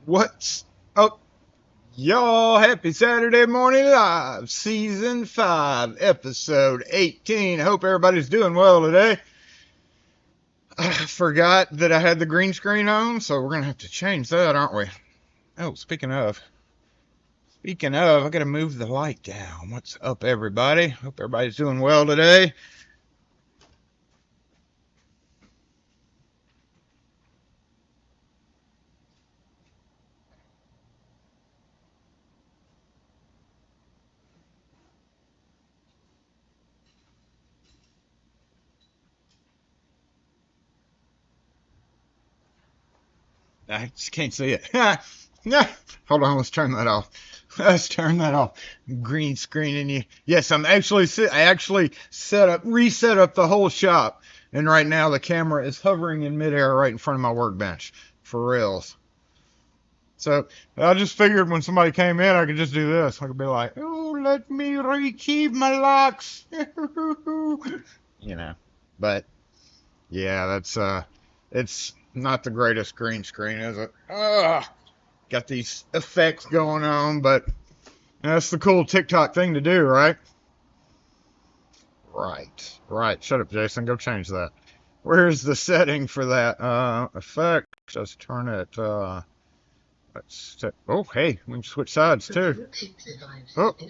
What's up, y'all? Happy Saturday Morning Live, Season 5, Episode 18. I hope everybody's doing well today. I forgot that I had the green screen on, so we're going to have to change that, aren't we? Oh, speaking of, I got to move the light down. What's up, everybody? Hope everybody's doing well today. I just can't see it. Hold on, let's turn that off. Let's turn that off. Green screening you. Yes, I actually reset up the whole shop, and right now the camera is hovering in midair right in front of my workbench. For reals. So I just figured when somebody came in, I could just do this. I could be like, "Oh, let me retrieve my locks," you know. But yeah, it's not the greatest green screen, is it? Got these effects going on, but that's the cool TikTok thing to do, right? Right. Shut up, Jason. Go change that. Where's the setting for that? Effect. Just turn it. Oh, hey, we can switch sides too.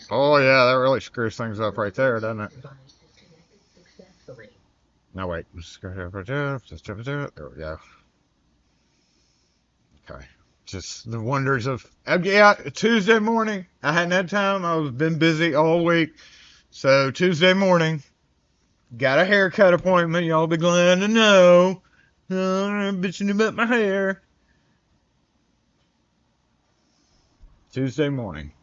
Oh, yeah, that really screws things up right there, doesn't it? No, wait. There we go. Okay. Just the wonders of yeah. Tuesday morning. I hadn't had time. I've been busy all week. So Tuesday morning, got a haircut appointment. Y'all be glad to know. I'm bitching about my hair. Tuesday morning.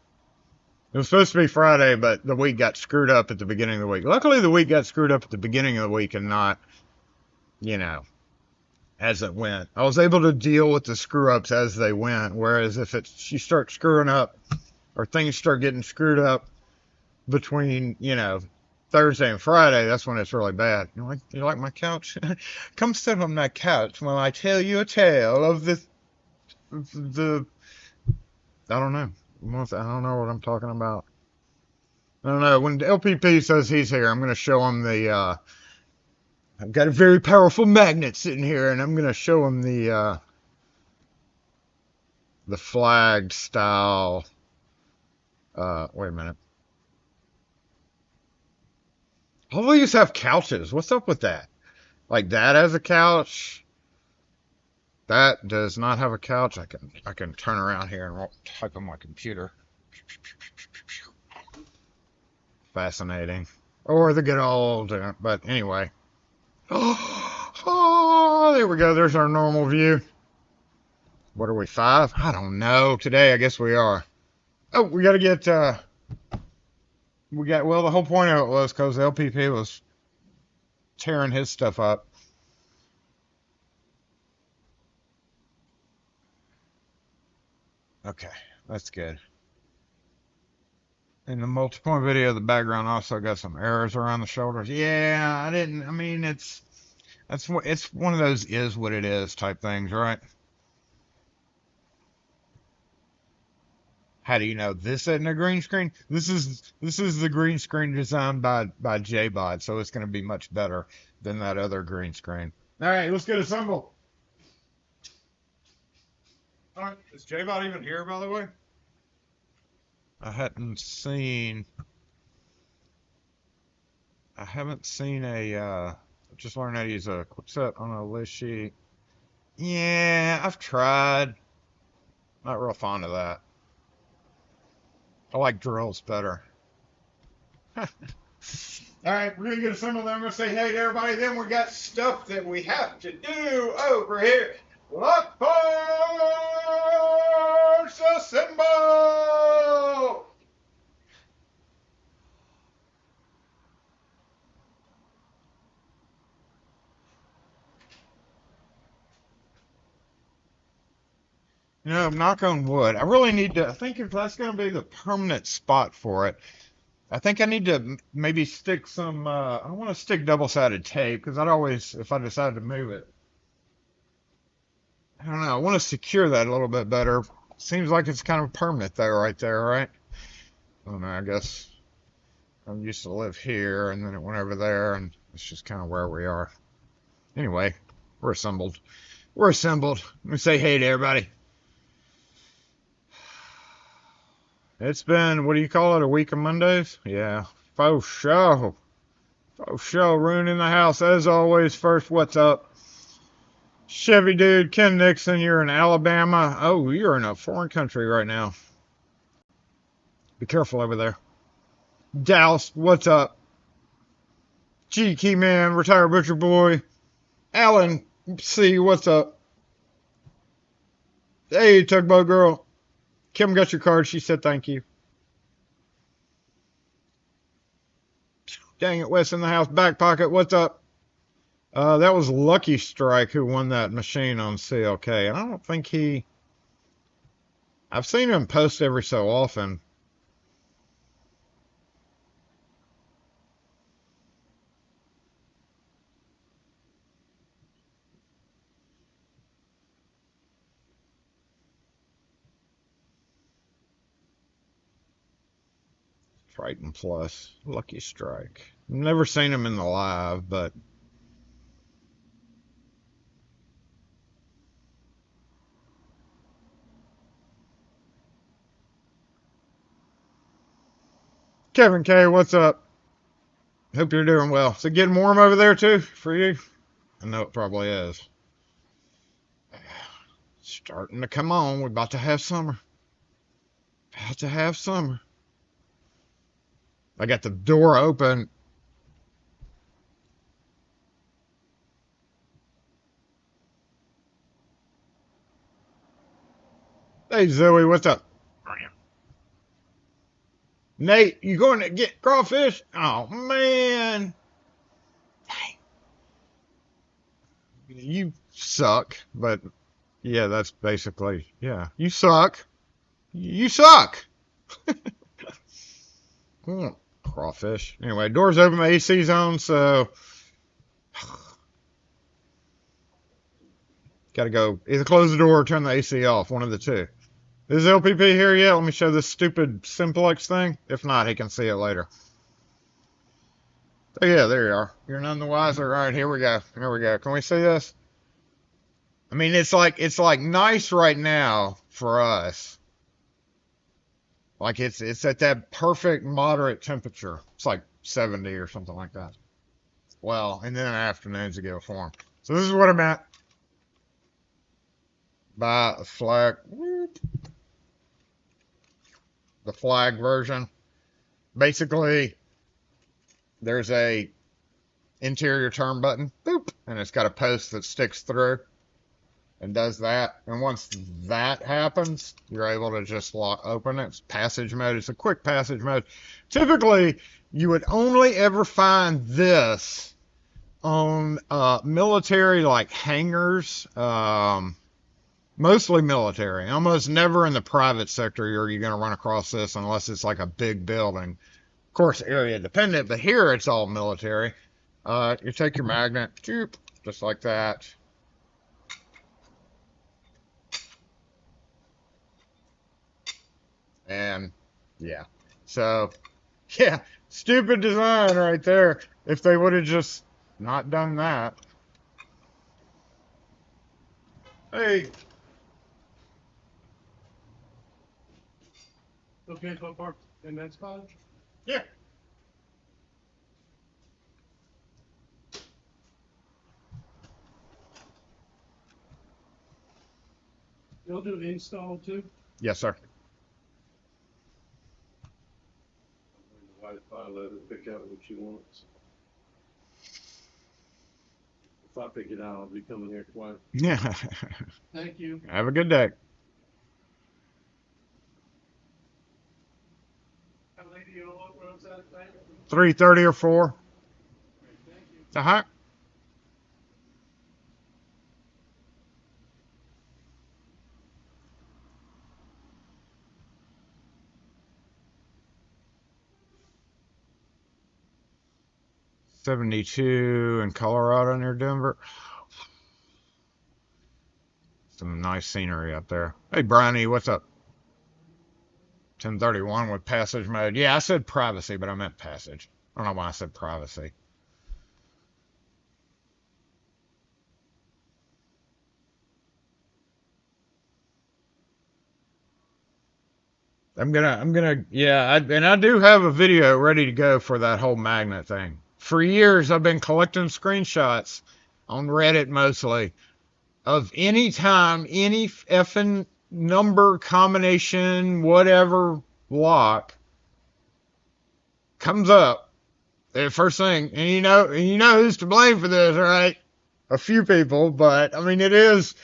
It was supposed to be Friday, but the week got screwed up at the beginning of the week. Luckily, the week got screwed up at the beginning of the week and not, you know, as it went. I was able to deal with the screw ups as they went. Whereas if you start screwing up or things start getting screwed up between, Thursday and Friday, that's when it's really bad. You like my couch? Come sit on my couch while I tell you a tale of the I don't know. I don't know what I'm talking about. I don't know. When LPP says he's here, I'm going to show him I've got a very powerful magnet sitting here, and I'm going to show him the flagged style. Wait a minute. All these have couches. What's up with that? Like that has a couch. That does not have a couch. I can turn around here and type on my computer. Fascinating. Or the good old. But anyway. Oh, there we go. There's our normal view. What are we, 5? I don't know. Today, I guess we are. Oh, we got to get. Well, the whole point of it was because LPP was tearing his stuff up. Okay, that's good. In the multi-point video, the background also got some errors around the shoulders. Yeah, I didn't. I mean, it's one of those is what it is type things, right? How do you know this isn't a green screen? This is the green screen designed by JBot, so it's going to be much better than that other green screen. All right, let's get assembled. All right, is JBot even here, by the way? I hadn't seen. I haven't seen just learned how to use a quick set on a list sheet. Yeah, I've tried. Not real fond of that. I like drills better. All right, we're gonna get assembled. Then I'm gonna say hey to everybody. Then we got stuff that we have to do over here. Lock parts assemble. Knock on wood. I really need to. I think if that's gonna be the permanent spot for it, I think I need to maybe stick some. I want to stick double-sided tape because I'd always, if I decided to move it, I don't know. I want to secure that a little bit better Seems like it's kind of permanent though, right there, right? I don't know, I guess I used to live here and then it went over there and it's just kind of where we are. Anyway, we're assembled. We're assembled. Let me say hey to everybody. It's been, what do you call it, a week of Mondays? Yeah, faux show. Faux show, ruining the house. As always, first, what's up? Chevy dude, Ken Nixon, you're in Alabama. Oh, you're in a foreign country right now. Be careful over there. Dallas, what's up? G Key Man, retired butcher boy. Alan C, what's up? Hey, tugboat girl. Kim got your card. She said thank you. Dang it, Wes in the house. Back pocket, what's up? That was Lucky Strike who won that machine on CLK. And I don't think I've seen him post every so often. Triton Plus, Lucky Strike. Never seen him in the live, but Kevin K, what's up? Hope you're doing well. Is it getting warm over there too for you? I know it probably is. Starting to come on. We're about to have summer. About to have summer. I got the door open. Hey Zoe, what's up? Nate, you going to get crawfish? Oh man. You suck, but yeah, that's basically, yeah. You suck. You suck. Crawfish. Anyway, doors open, my AC's on, so gotta go either close the door or turn the AC off, one of the two. Is LPP here yet? Let me show this stupid simplex thing. If not, he can see it later. Oh yeah, there you are. You're none the wiser. All right, here we go. Here we go. Can we see this? I mean, it's like nice right now for us. Like it's at that perfect moderate temperature. It's like 70 or something like that. Well, and then in the afternoons it gets warm. So this is what I meant by a flag. The flag version. Basically, there's a interior turn button, boop, and it's got a post that sticks through and does that. And once that happens, you're able to just open it. It's passage mode. It's a quick passage mode. Typically, you would only ever find this on military like hangars, mostly military. Almost never in the private sector are you going to run across this unless it's like a big building. Of course, area dependent, but here it's all military. You take your magnet, just like that. And yeah, so yeah, stupid design right there. If they would have just not done that. Hey, Okay, so park in that spot? yeah, You'll do install too? yes, sir. The Wi-Fi, let her pick out what she wants. If I pick it out, I'll be coming here twice. Yeah. Thank you. Have a good day. How late do you know what runs out of time? 3:30 or 4. Thank you. Uh-huh. '72 in Colorado near Denver. Some nice scenery up there. Hey, Bryony, what's up? 1031 with passage mode. Yeah, I said privacy, but I meant passage. I don't know why I said privacy. Yeah, and I do have a video ready to go for that whole magnet thing. For years, I've been collecting screenshots on Reddit mostly of any time any effing number combination, whatever lock comes up. The first thing, and you know who's to blame for this, right? A few people, but I mean, it is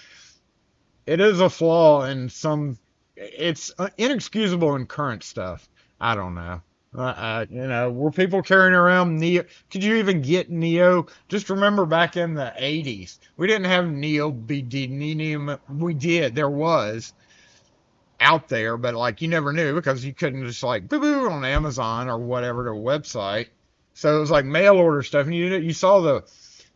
a flaw in some. It's inexcusable in current stuff. I don't know. Were people carrying around Neo? Could you even get Neo? Just remember back in the 80s, we didn't have Neo BD. We did. There was out there, but like you never knew because you couldn't just like boo boo on Amazon or whatever to a website. So it was like mail order stuff, and you saw the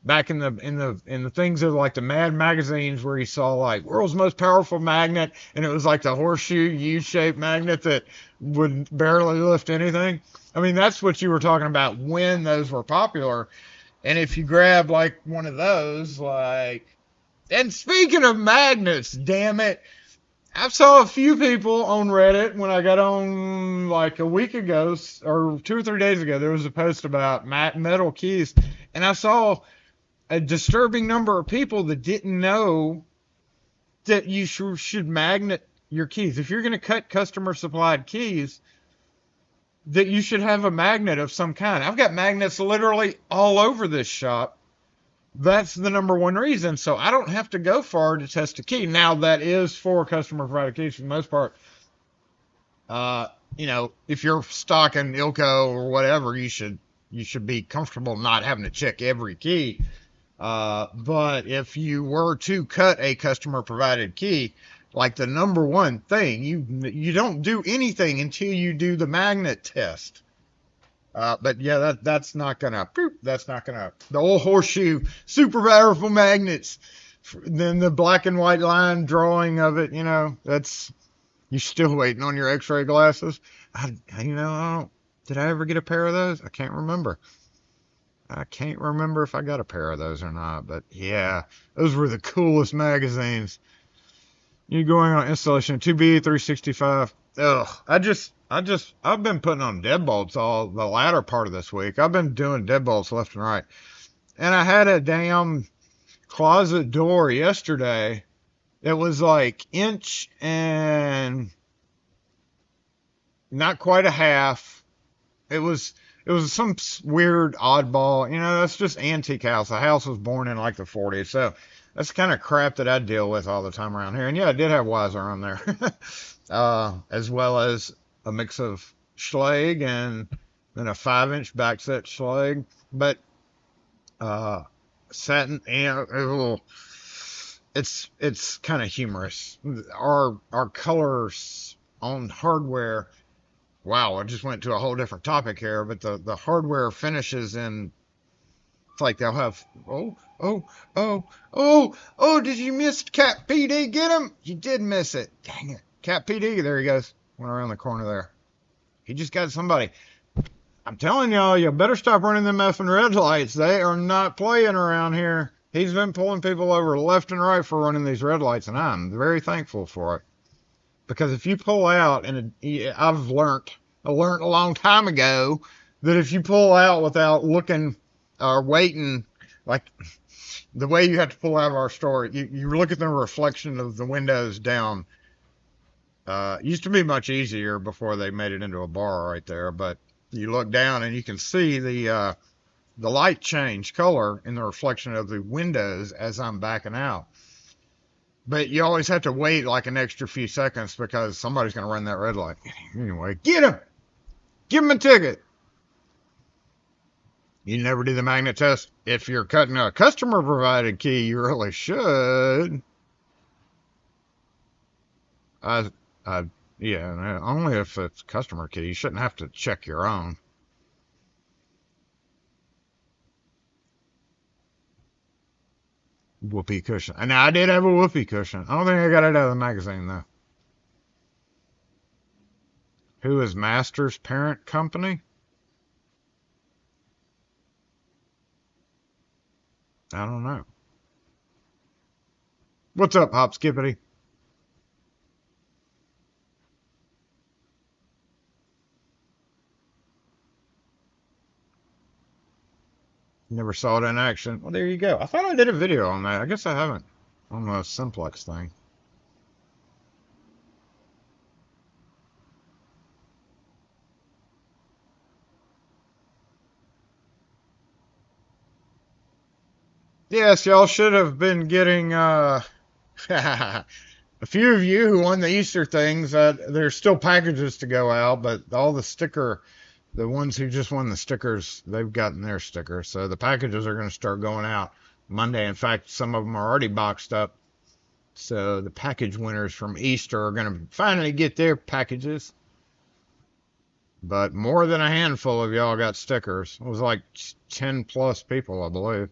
back in the things of like the Mad magazines where you saw like world's most powerful magnet, and it was like the horseshoe U-shaped magnet that would barely lift anything. I mean, that's what you were talking about when those were popular. And if you grab like one of those, like, and speaking of magnets, damn it, I saw a few people on Reddit when I got on like a week ago or 2 or 3 days ago. There was a post about metal keys, and I saw a disturbing number of people that didn't know that you should magnet your keys. If you're going to cut customer supplied keys, that you should have a magnet of some kind. I've got magnets literally all over this shop. That's the number one reason. So I don't have to go far to test a key. Now that is for customer provided keys for the most part. If you're stocking Ilco or whatever, you should be comfortable not having to check every key. But if you were to cut a customer provided key, like the number one thing, you don't do anything until you do the magnet test. But yeah, that's not gonna, the old horseshoe, super powerful magnets. Then the black and white line drawing of it, that's, you're still waiting on your x-ray glasses. I don't, did I ever get a pair of those? I can't remember. I can't remember if I got a pair of those or not, but yeah, those were the coolest magazines. You going on installation 2B 365. Ugh, I've been putting on deadbolts all the latter part of this week. I've been doing deadbolts left and right. And I had a damn closet door yesterday that was like inch and not quite a half. It was some weird oddball. That's just antique house. The house was born in like the 40s. So that's the kind of crap that I deal with all the time around here. And yeah, I did have Wiser on there. As well as a mix of Schlage and then a 5-inch backset Schlage. But satin, it's kind of humorous. Our colors on hardware. Wow, I just went to a whole different topic here, but the hardware finishes in, it's like they'll have, did you miss Cat PD? Get him! You did miss it. Dang it. Cat PD, there he goes. Went around the corner there. He just got somebody. I'm telling y'all, you better stop running them effing red lights. They are not playing around here. He's been pulling people over left and right for running these red lights, and I'm very thankful for it. Because if you pull out, and I've learned a long time ago that if you pull out without looking or waiting, like the way you have to pull out of our store, you look at the reflection of the windows down. It used to be much easier before they made it into a bar right there, but you look down and you can see the light change color in the reflection of the windows as I'm backing out. But you always have to wait like an extra few seconds because somebody's going to run that red light. Anyway, get him! Give him a ticket! You never do the magnet test? If you're cutting a customer-provided key, you really should. Yeah, only if it's customer key. You shouldn't have to check your own. Whoopee cushion. And I did have a whoopee cushion. I don't think I got it out of the magazine, though. Who is Master's parent company? I don't know. What's up, Hop Skippity? Never saw it in action. Well, there you go. I thought I did a video on that. I guess I haven't. On the Simplex thing. Yes, y'all should have been getting a few of you who won the Easter things. There's still packages to go out, but all the ones who just won the stickers, they've gotten their stickers. So the packages are going to start going out Monday. In fact, some of them are already boxed up. So the package winners from Easter are going to finally get their packages. But more than a handful of y'all got stickers. It was like 10 plus people, I believe.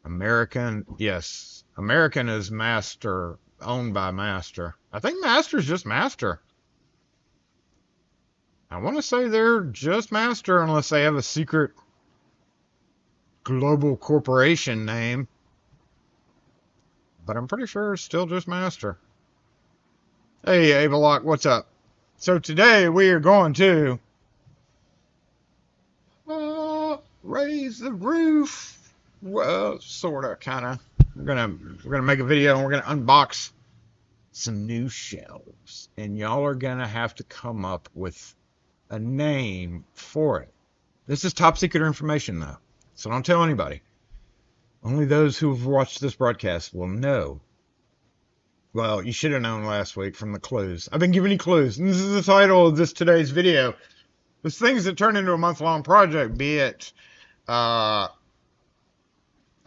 American, yes. American is Master, owned by Master. I think Master's just Master. I want to say they're just Master unless they have a secret global corporation name. But I'm pretty sure it's still just Master. Hey, Avalock, what's up? So today we are going to raise the roof. Well, sorta, kinda. We're gonna make a video and we're gonna unbox some new shelves, and y'all are gonna have to come up with a name for it. This is top secret information, though, so don't tell anybody. Only those who have watched this broadcast will know. Well, you should have known last week from the clues. I've been giving you clues, and this is the title of today's video. There's things that turn into a month-long project, be it a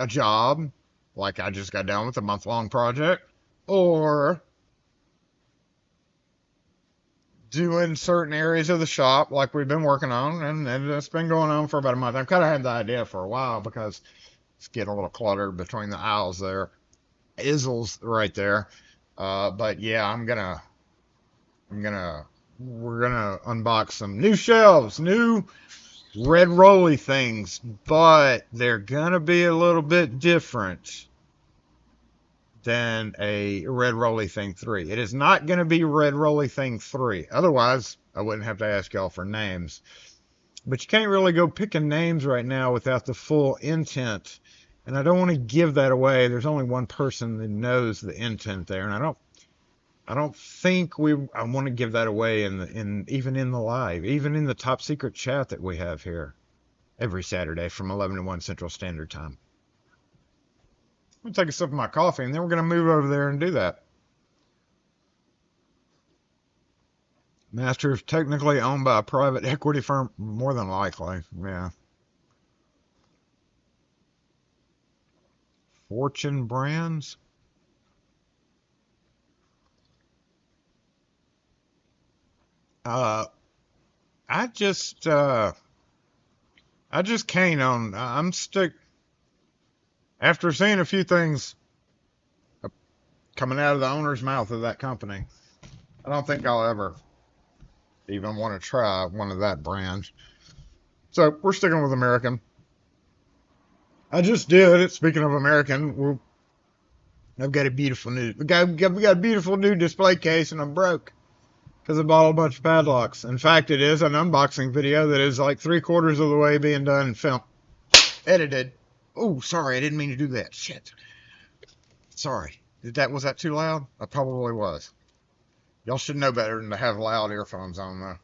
job, like I just got done with a month-long project, or doing certain areas of the shop like we've been working on, and it's been going on for about a month. I've kind of had the idea for a while because it's getting a little cluttered between the aisles there. Izzles right there. But yeah, we're gonna unbox some new shelves, new red rolly things, but they're gonna be a little bit different than a red rolly thing 3. It is not gonna be red rolly thing 3. Otherwise, I wouldn't have to ask y'all for names. But you can't really go picking names right now without the full intent. And I don't want to give that away. There's only one person that knows the intent there, and I don't think I want to give that away even in the live, even in the top secret chat that we have here every Saturday from 11 to 1 Central Standard Time. I'm going to take a sip of my coffee, and then we're going to move over there and do that. Master is technically owned by a private equity firm, more than likely, yeah. Fortune Brands. I just can't on. I'm stick. After seeing a few things coming out of the owner's mouth of that company, I don't think I'll ever even want to try one of that brand. So we're sticking with American. I just did it. Speaking of American, I've got a beautiful new. We got a beautiful new display case, and I'm broke because I bought a bunch of padlocks. In fact, it is an unboxing video that is like 3/4 of the way being done and filmed, edited. Oh, sorry, I didn't mean to do that. Shit. Sorry. Was that too loud? I probably was. Y'all should know better than to have loud earphones on, though.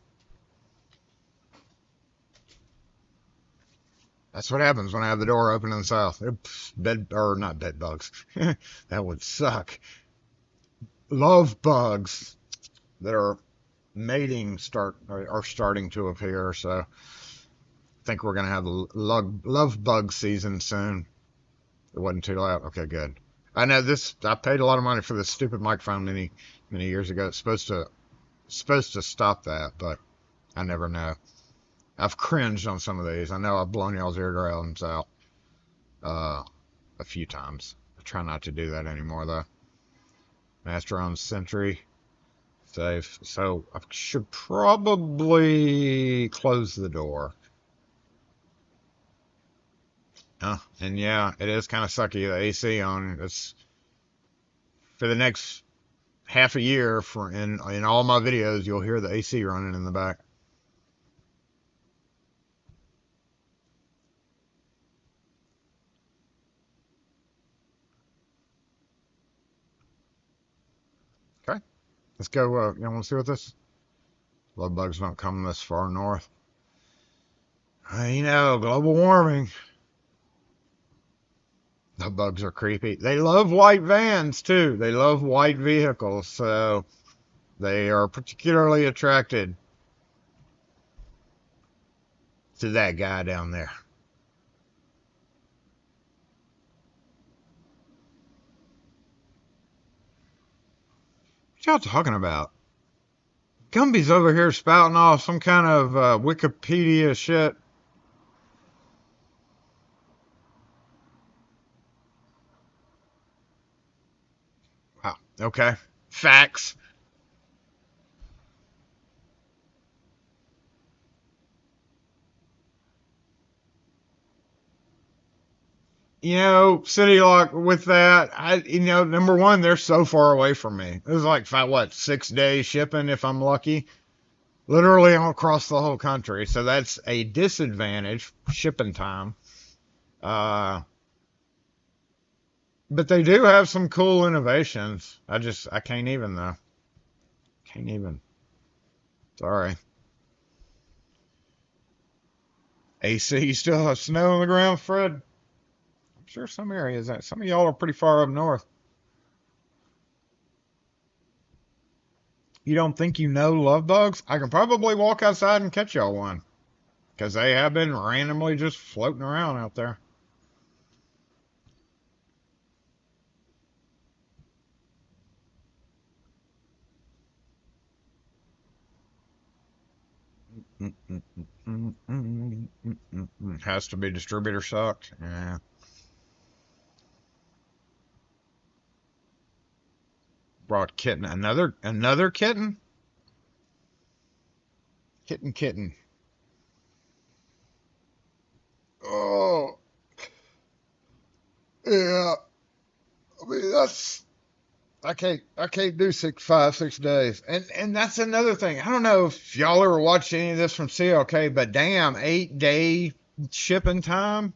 That's what happens when I have the door open in the south. Not bed bugs. That would suck. Love bugs that are mating are starting to appear, so I think we're gonna have the love bug season soon. It wasn't too loud. Okay, good. I know this. I paid a lot of money for this stupid microphone many years ago. It's supposed to stop that, but I never know. I've cringed on some of these. I know I've blown y'all's eardrums out. a few times. I try not to do that anymore, though. Master on Sentry. Safe. So I should probably close the door. And yeah, it is kind of sucky, the AC on. It's for the next half a year for in all my videos, you'll hear the AC running in the back. Okay, let's go. You want to see what this? Love bugs don't come this far north. You know, global warming. The bugs are creepy. They love white vans too. They love white vehicles, so they are particularly attracted to that guy down there. What y'all talking about? Gumby's over here spouting off some kind of Wikipedia shit. Wow. Okay. Facts. City Lock with that, number one, they're so far away from me. It was like 6 days shipping if I'm lucky. Literally all across the whole country. So that's a disadvantage, shipping time. But they do have some cool innovations. I can't even though. Can't even. Sorry. AC, you still have snow on the ground, Fred? I'm sure some areas, some of y'all are pretty far up north. You don't think you know love bugs? I can probably walk outside and catch y'all one. Because they have been randomly just floating around out there. Has to be distributor sucked. Yeah. Brought kitten. Another kitten? Kitten. Oh. Yeah. I mean I can't do 6 days. And that's another thing. I don't know if y'all ever watched any of this from CLK, but damn, 8 day shipping time.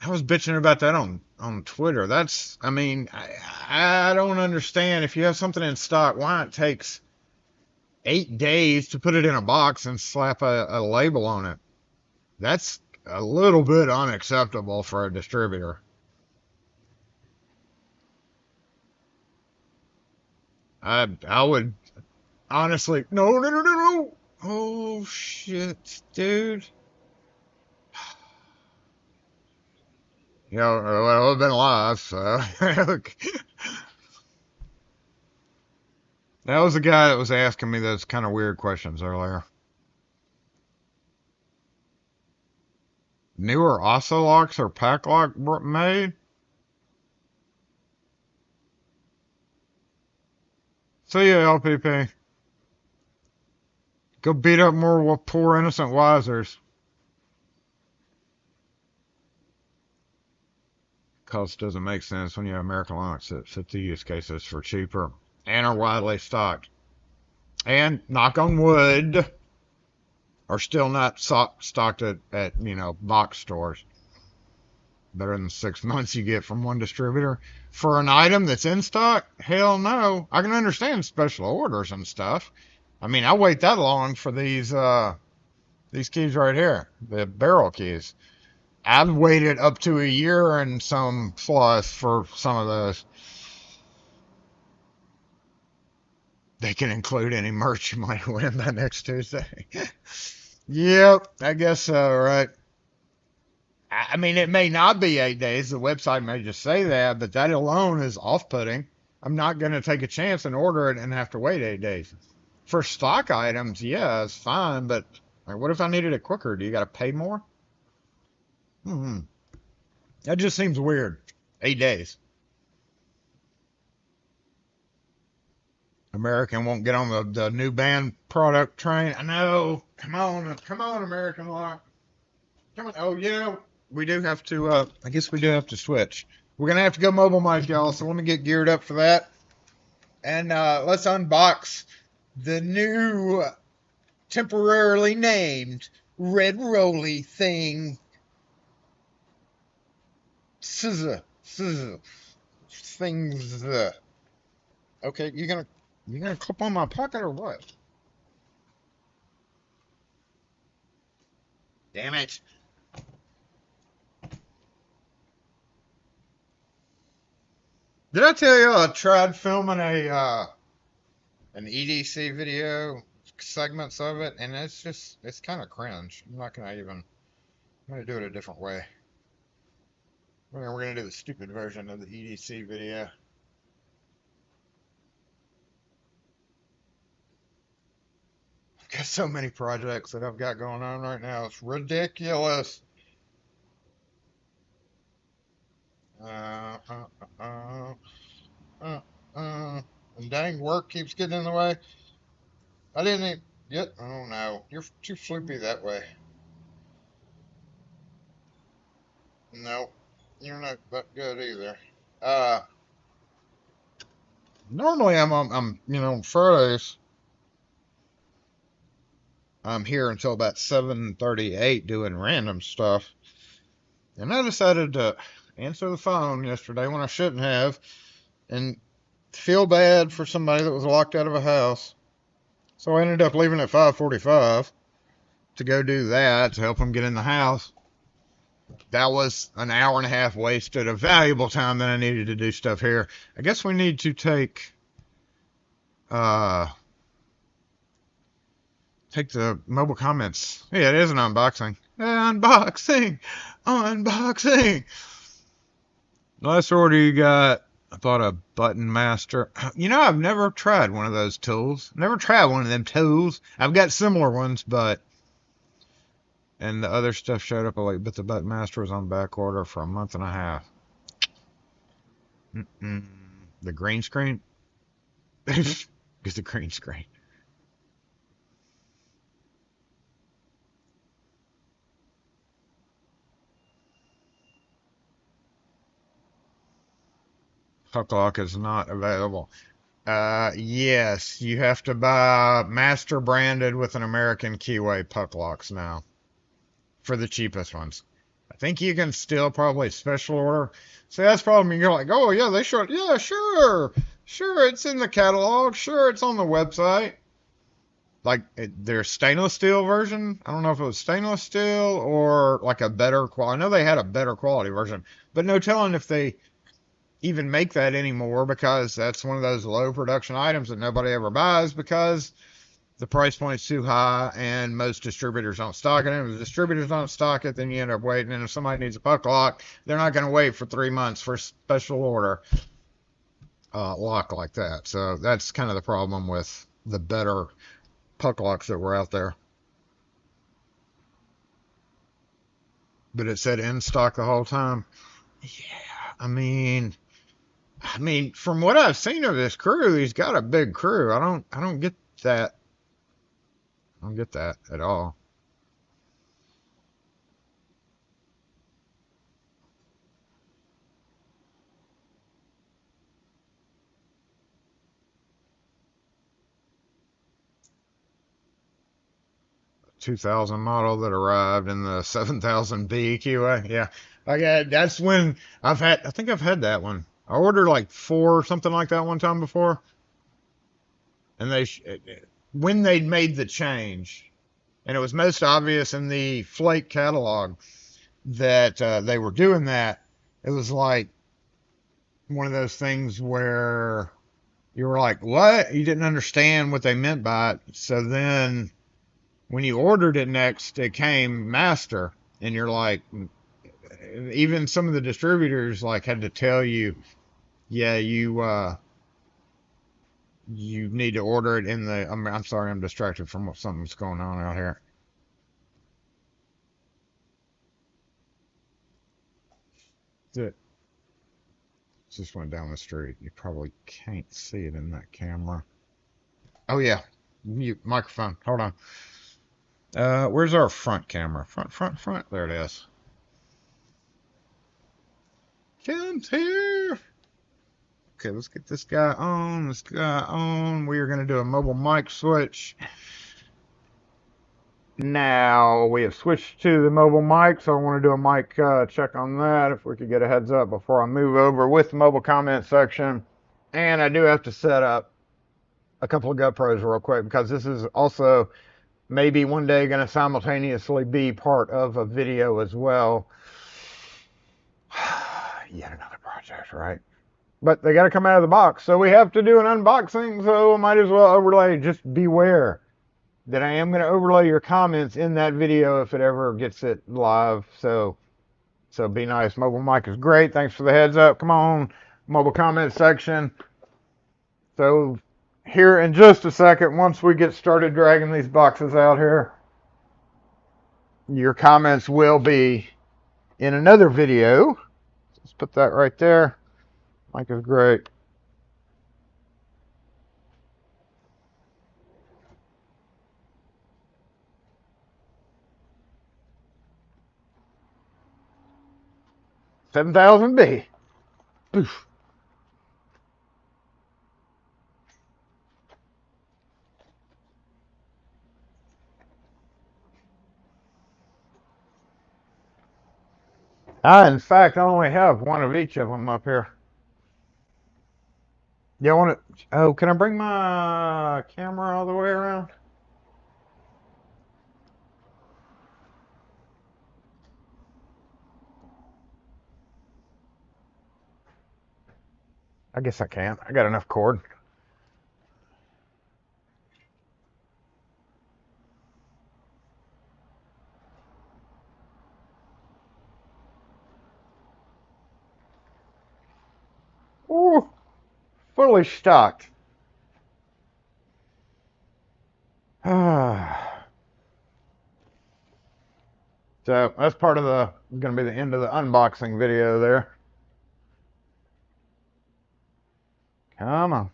I was bitching about that on Twitter. I don't understand. If you have something in stock, why it takes 8 days to put it in a box and slap a label on it. That's a little bit unacceptable for a distributor. I would honestly, no. Oh shit, dude. Well, I've been live, so. That was the guy that was asking me those kind of weird questions earlier. Newer Ocelocks or Packlock made? See ya, LPP. Go beat up more poor innocent wisers. Cost doesn't make sense when you have American locks that fit the use cases for cheaper and are widely stocked. And knock on wood, are still not stocked at box stores. Better than 6 months you get from one distributor for an item that's in stock. Hell no. I can understand special orders and stuff. I mean, I wait that long for these keys right here, the barrel keys. I've waited up to a year and some plus for some of those. They can include any merch you might win by next Tuesday. Yep, I guess so, right? I mean, it may not be 8 days. The website may just say that, but that alone is off-putting. I'm not going to take a chance and order it and have to wait 8 days. For stock items, yeah, it's fine, but like, what if I needed it quicker? Do you got to pay more? That just seems weird. 8 days. American won't get on the new band product train. I know. Come on, American Lock. Come on. Oh, we do have to. I guess we do have to switch. We're gonna have to go mobile mic, y'all. So let me get geared up for that, and let's unbox the new, temporarily named Red Roly thing. Scissor things. Okay, you gonna clip on my pocket or what? Damn it! Did I tell you I tried filming an EDC video, segments of it, and it's kind of cringe. I'm not gonna even. I'm gonna do it a different way. We're gonna do the stupid version of the EDC video. I've got so many projects that I've got going on right now. It's ridiculous. Uh, uh, uh, and dang, work keeps getting in the way. I didn't even get. Oh no, you're too floopy that way. No, you're not that good either. Uh, Normally I'm Fridays I'm here until about 7:38 doing random stuff, and I decided to answer the phone yesterday when I shouldn't have, and feel bad for somebody that was locked out of a house. So I ended up leaving at 5:45 to go do that to help them get in the house. That was an hour and a half wasted of valuable time that I needed to do stuff here. I guess we need to uh take the mobile comments. Yeah, it is an unboxing. Unboxing. Unboxing. Last order you got, I thought a button master. I've never tried one of those tools. Never tried one of them tools. I've got similar ones, and the other stuff showed up late, but the button master was on back order for a month and a half. The green screen? It's the green screen. Puck lock is not available. Yes, you have to buy master branded with an American keyway puck locks now for the cheapest ones. I think you can still probably special order. So that's the problem. You're like, oh yeah, they showed. Yeah, sure, it's in the catalog. Sure, it's on the website. Like their stainless steel version. I don't know if it was stainless steel or like a better quality. I know they had a better quality version, but no telling if they even make that anymore, because that's one of those low production items that nobody ever buys because the price point's too high and most distributors don't stock it. And if the distributors don't stock it, then you end up waiting. And if somebody needs a puck lock, they're not going to wait for 3 months for a special order lock like that. So that's kind of the problem with the better puck locks that were out there. But it said in stock the whole time. Yeah, from what I've seen of this crew, he's got a big crew. I don't get that. I don't get that at all. A 2000 model that arrived in the 7000B QA. Yeah, that's when I think I've had that one. I ordered like 4 or something like that one time before, and when they'd made the change, and it was most obvious in the Flake catalog that they were doing that. It was like one of those things where you were like, what? You didn't understand what they meant by it. So then when you ordered it next, it came master, and you're like, even some of the distributors like had to tell you, yeah, you need to order it in the. I'm sorry, I'm distracted from something's going on out here. It just went down the street. You probably can't see it in that camera. Oh yeah, mute microphone. Hold on. Where's our front camera? Front. There it is. Kim's here. Okay, let's get this guy on. We are going to do a mobile mic switch. Now we have switched to the mobile mic, so I want to do a mic check on that. If we could get a heads up before I move over with the mobile comment section. And I do have to set up a couple of GoPros real quick because this is also maybe one day going to simultaneously be part of a video as well. Yet another project, right? But they got to come out of the box, so we have to do an unboxing, so I might as well overlay. Just beware that I am going to overlay your comments in that video if it ever gets it live. So be nice. Mobile mic is great. Thanks for the heads up. Come on, mobile comment section. So here in just a second, once we get started dragging these boxes out here, your comments will be in another video. Let's put that right there. Mic is great. $7,000B. Poof. In fact, I only have one of each of them up here. You want it? Oh, can I bring my camera all the way around? I guess I can. I got enough cord. Ooh, fully stocked. So that's part of going to be the end of the unboxing video there. Come on.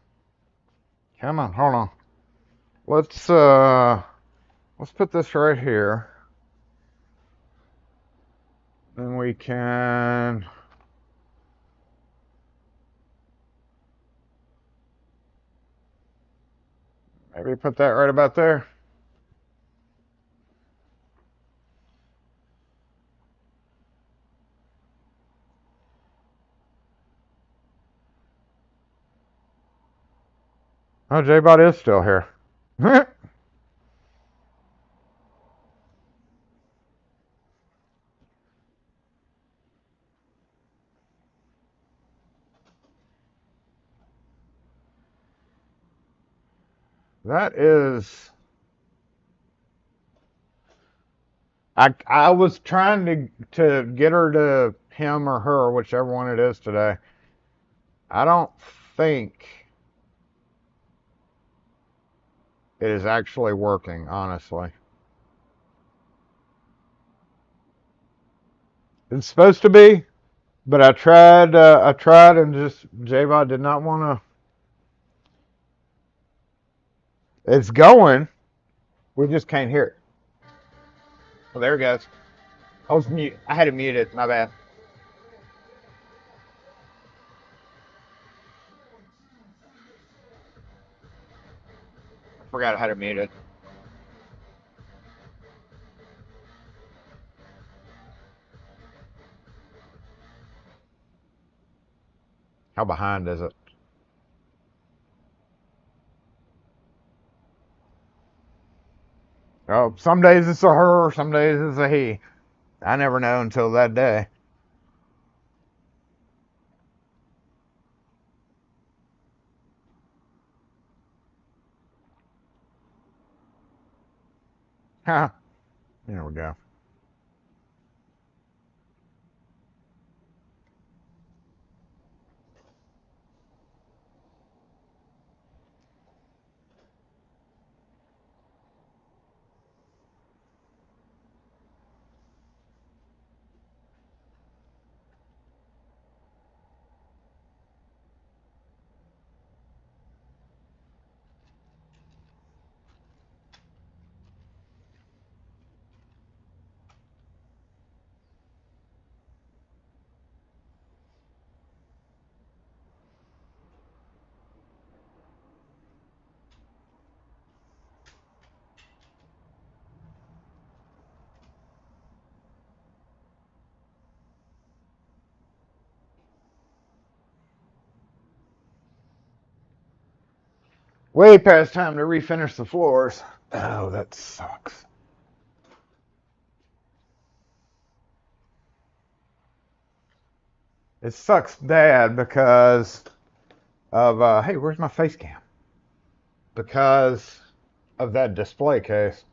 Hold on. Let's put this right here. Then we can maybe put that right about there. Oh, J-Bot is still here. That is... I was trying to get her to him or her, whichever one it is today. I don't think it is actually working, honestly. It's supposed to be, but I tried and just J-Bot did not want to. It's going. We just can't hear it. Oh, there it goes. I was mute. I had it muted. My bad. I forgot I had it muted. How behind is it? Oh, some days it's a her, some days it's a he. I never know until that day. Huh. There we go. Way past time to refinish the floors. Oh, that sucks. It sucks bad because of, hey, where's my face cam? Because of that display case.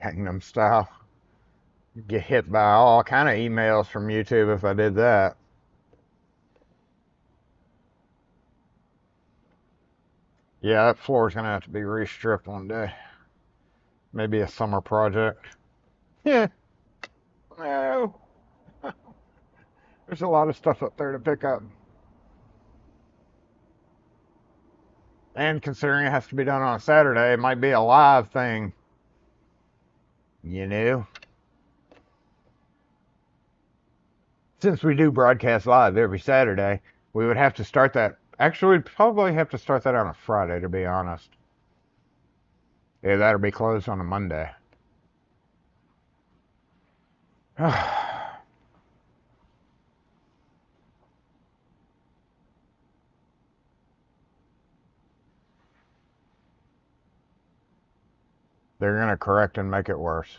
Gangnam Style. Get hit by all kind of emails from YouTube if I did that. Yeah, that floor's gonna have to be restripped one day. Maybe a summer project. Yeah. No. There's a lot of stuff up there to pick up. And considering it has to be done on a Saturday, it might be a live thing. You know? Since we do broadcast live every Saturday, we would have to start that. Actually, we'd probably have to start that on a Friday, to be honest. Yeah, that'll be closed on a Monday. They're going to correct and make it worse.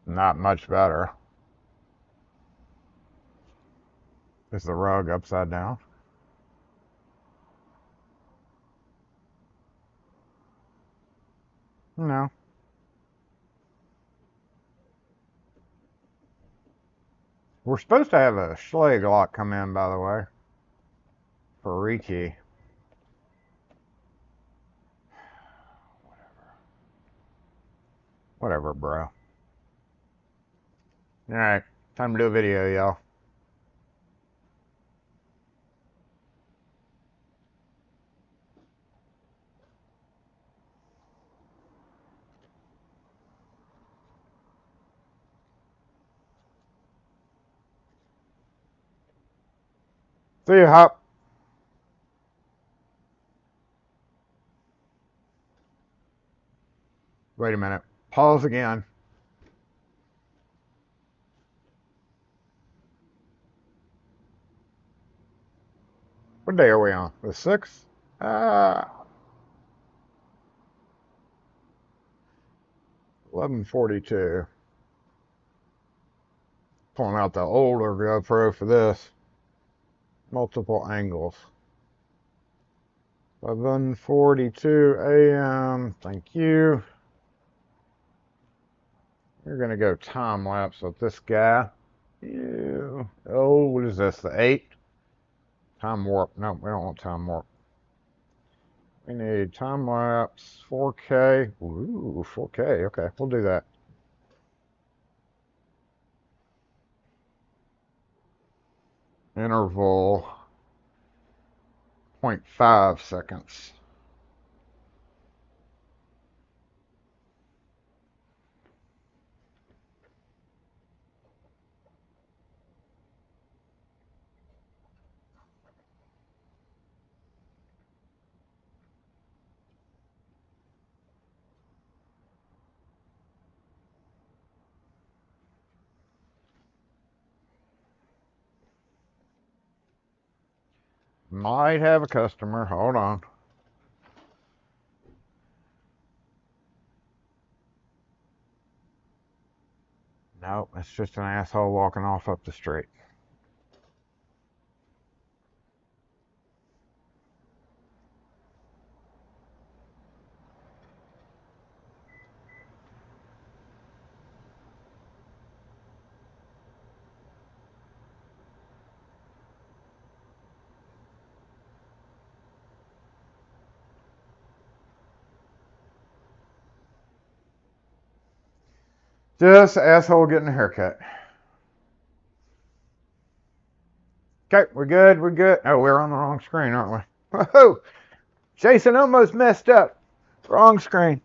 Not much better. Is the rug upside down? No. We're supposed to have a Schlage lock come in, by the way, for rekey. Whatever, bro. Alright, time to do a video, y'all. See you, Hop. Wait a minute. Pause again. What day are we on? The 6th? 11:42. Pulling out the older GoPro for this. Multiple angles. 11:42 a.m. Thank you. We're gonna go time lapse with this guy. Ew. Oh, what is this? The 8? Time warp. No, we don't want time warp. We need time lapse 4K. Ooh, 4K. Okay, we'll do that. Interval 0.5 seconds. Might have a customer. Hold on. Nope, it's just an asshole walking off up the street. Just an asshole getting a haircut. Okay, we're good. We're good. Oh, we're on the wrong screen, aren't we? Whoa! Jason almost messed up. Wrong screen.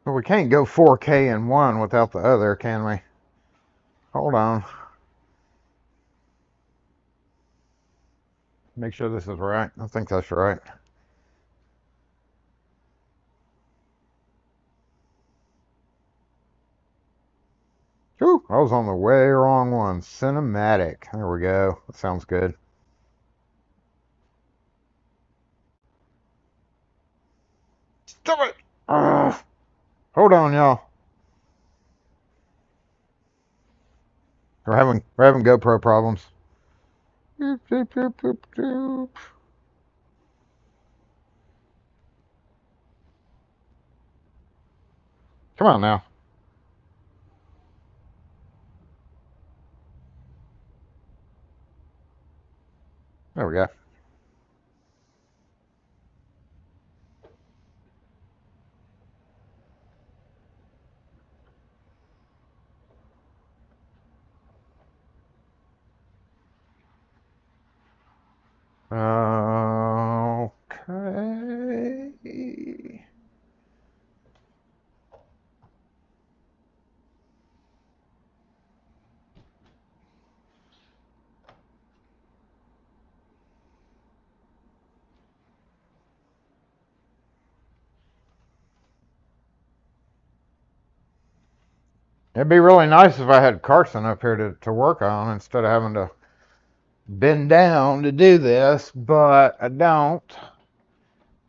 Well, we can't go 4K in one without the other, can we? Hold on. Make sure this is right. I think that's right. Whew, I was on the way wrong one. Cinematic. There we go. That sounds good. Stop it! Ugh. Hold on, y'all. We're having GoPro problems. Doop, doop, doop, doop, doop. Come on now. There we go. Okay. It'd be really nice if I had Carson up here to work on instead of having to bend down to do this, but I don't.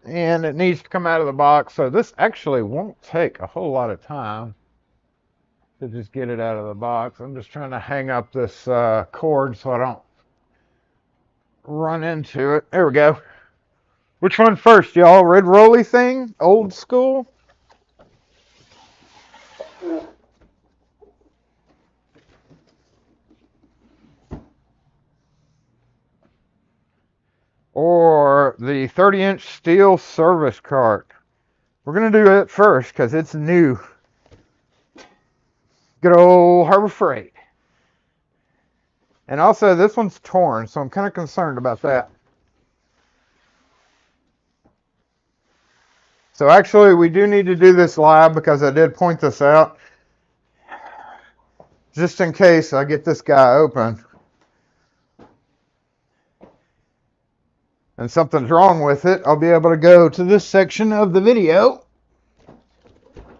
And it needs to come out of the box, so this actually won't take a whole lot of time to just get it out of the box. I'm just trying to hang up this cord so I don't run into it. There we go. Which one first, y'all? Red Rolly thing? Old school? Or the 30-inch steel service cart? We're going to do it first because it's new. Good old Harbor Freight. And also, this one's torn, so I'm kind of concerned about that. So actually, we do need to do this live because I did point this out. Just in case I get this guy open and something's wrong with it, I'll be able to go to this section of the video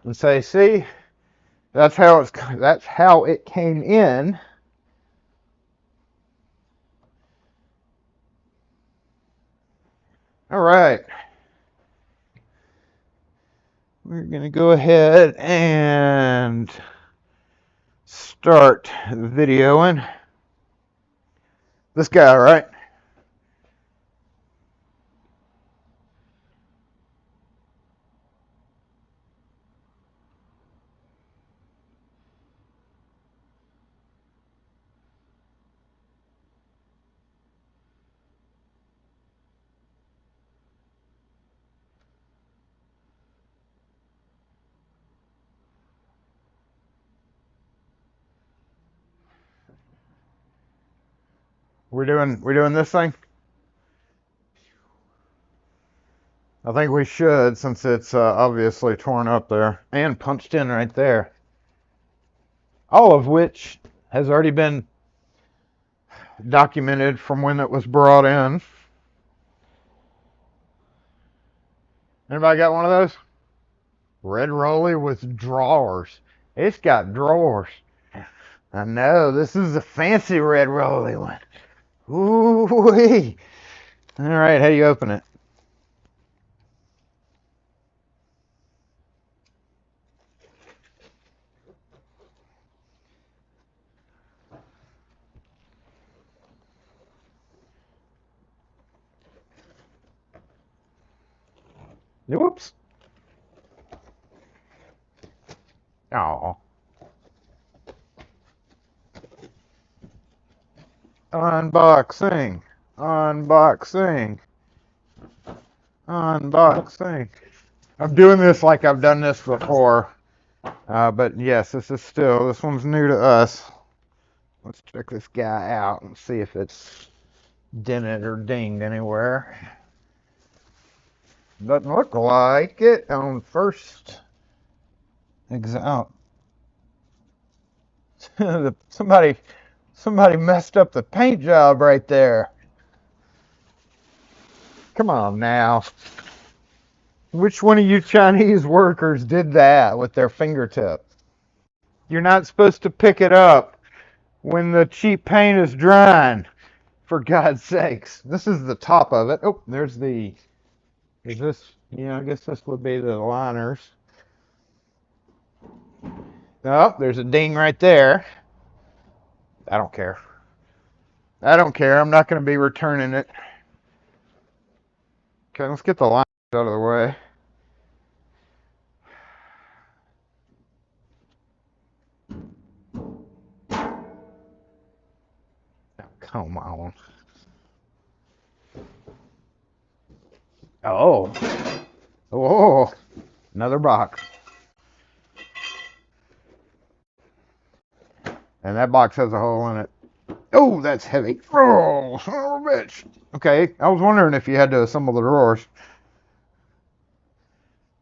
and say, see, that's how it came in. All right. We're going to go ahead and start videoing this guy, right? We're doing this thing? I think we should, since it's obviously torn up there and punched in right there. All of which has already been documented from when it was brought in. Anybody got one of those? Red Rolly with drawers. It's got drawers. I know, this is a fancy Red Rolly one. Ooh-wee. All right, how do you open it? Whoops. Oh. Unboxing. Unboxing. Unboxing. I'm doing this like I've done this before. But yes, this one's new to us. Let's check this guy out and see if it's dented or dinged anywhere. Doesn't look like it on first exam. somebody messed up the paint job right there. Come on now. Which one of you Chinese workers did that with their fingertip? You're not supposed to pick it up when the cheap paint is drying, for God's sakes. This is the top of it. Oh, there's the, is this, yeah, I guess this would be the liners. Oh, there's a ding right there. I don't care. I don't care. I'm not going to be returning it. Okay, let's get the liners out of the way. Oh, come on. Oh. Oh. Another box. And that box has a hole in it. Oh, that's heavy. Oh, son of a bitch. Okay, I was wondering if you had to assemble the drawers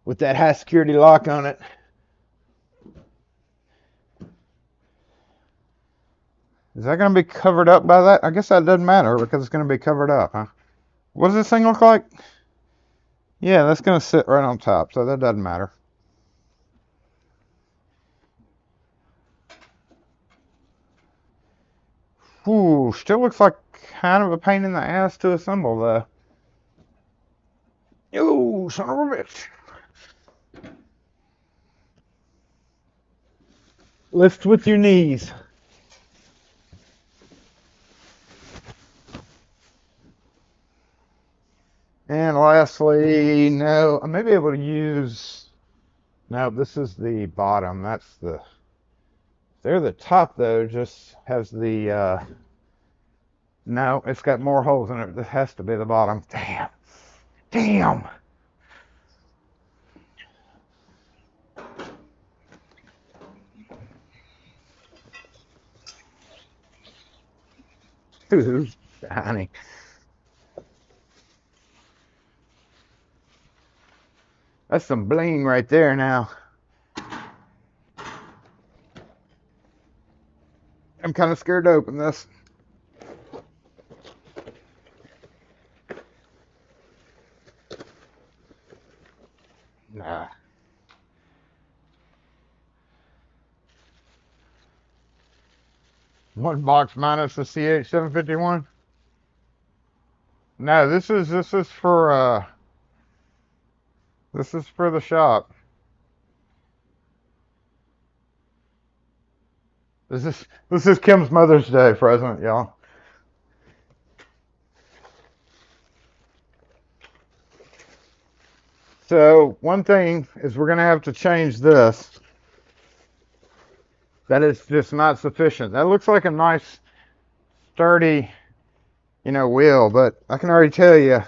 with that high security lock on it. Is that going to be covered up by that? I guess that doesn't matter because it's going to be covered up, huh? What does this thing look like? Yeah, that's going to sit right on top, so that doesn't matter. Ooh, still looks like kind of a pain in the ass to assemble, though. Ooh, son of a bitch. Lift with your knees. And lastly, no, I may be able to use, no, this is the bottom. That's the, there the top, though, just has the, no, it's got more holes in it. This has to be the bottom. Damn. Damn. Ooh, honey. That's some bling right there now. I'm kind of scared to open this. Nah. One box minus the CH751. No, this is for the shop. This is Kim's Mother's Day present, y'all. So one thing is we're gonna have to change this. That is just not sufficient. That looks like a nice, sturdy, wheel, but I can already tell you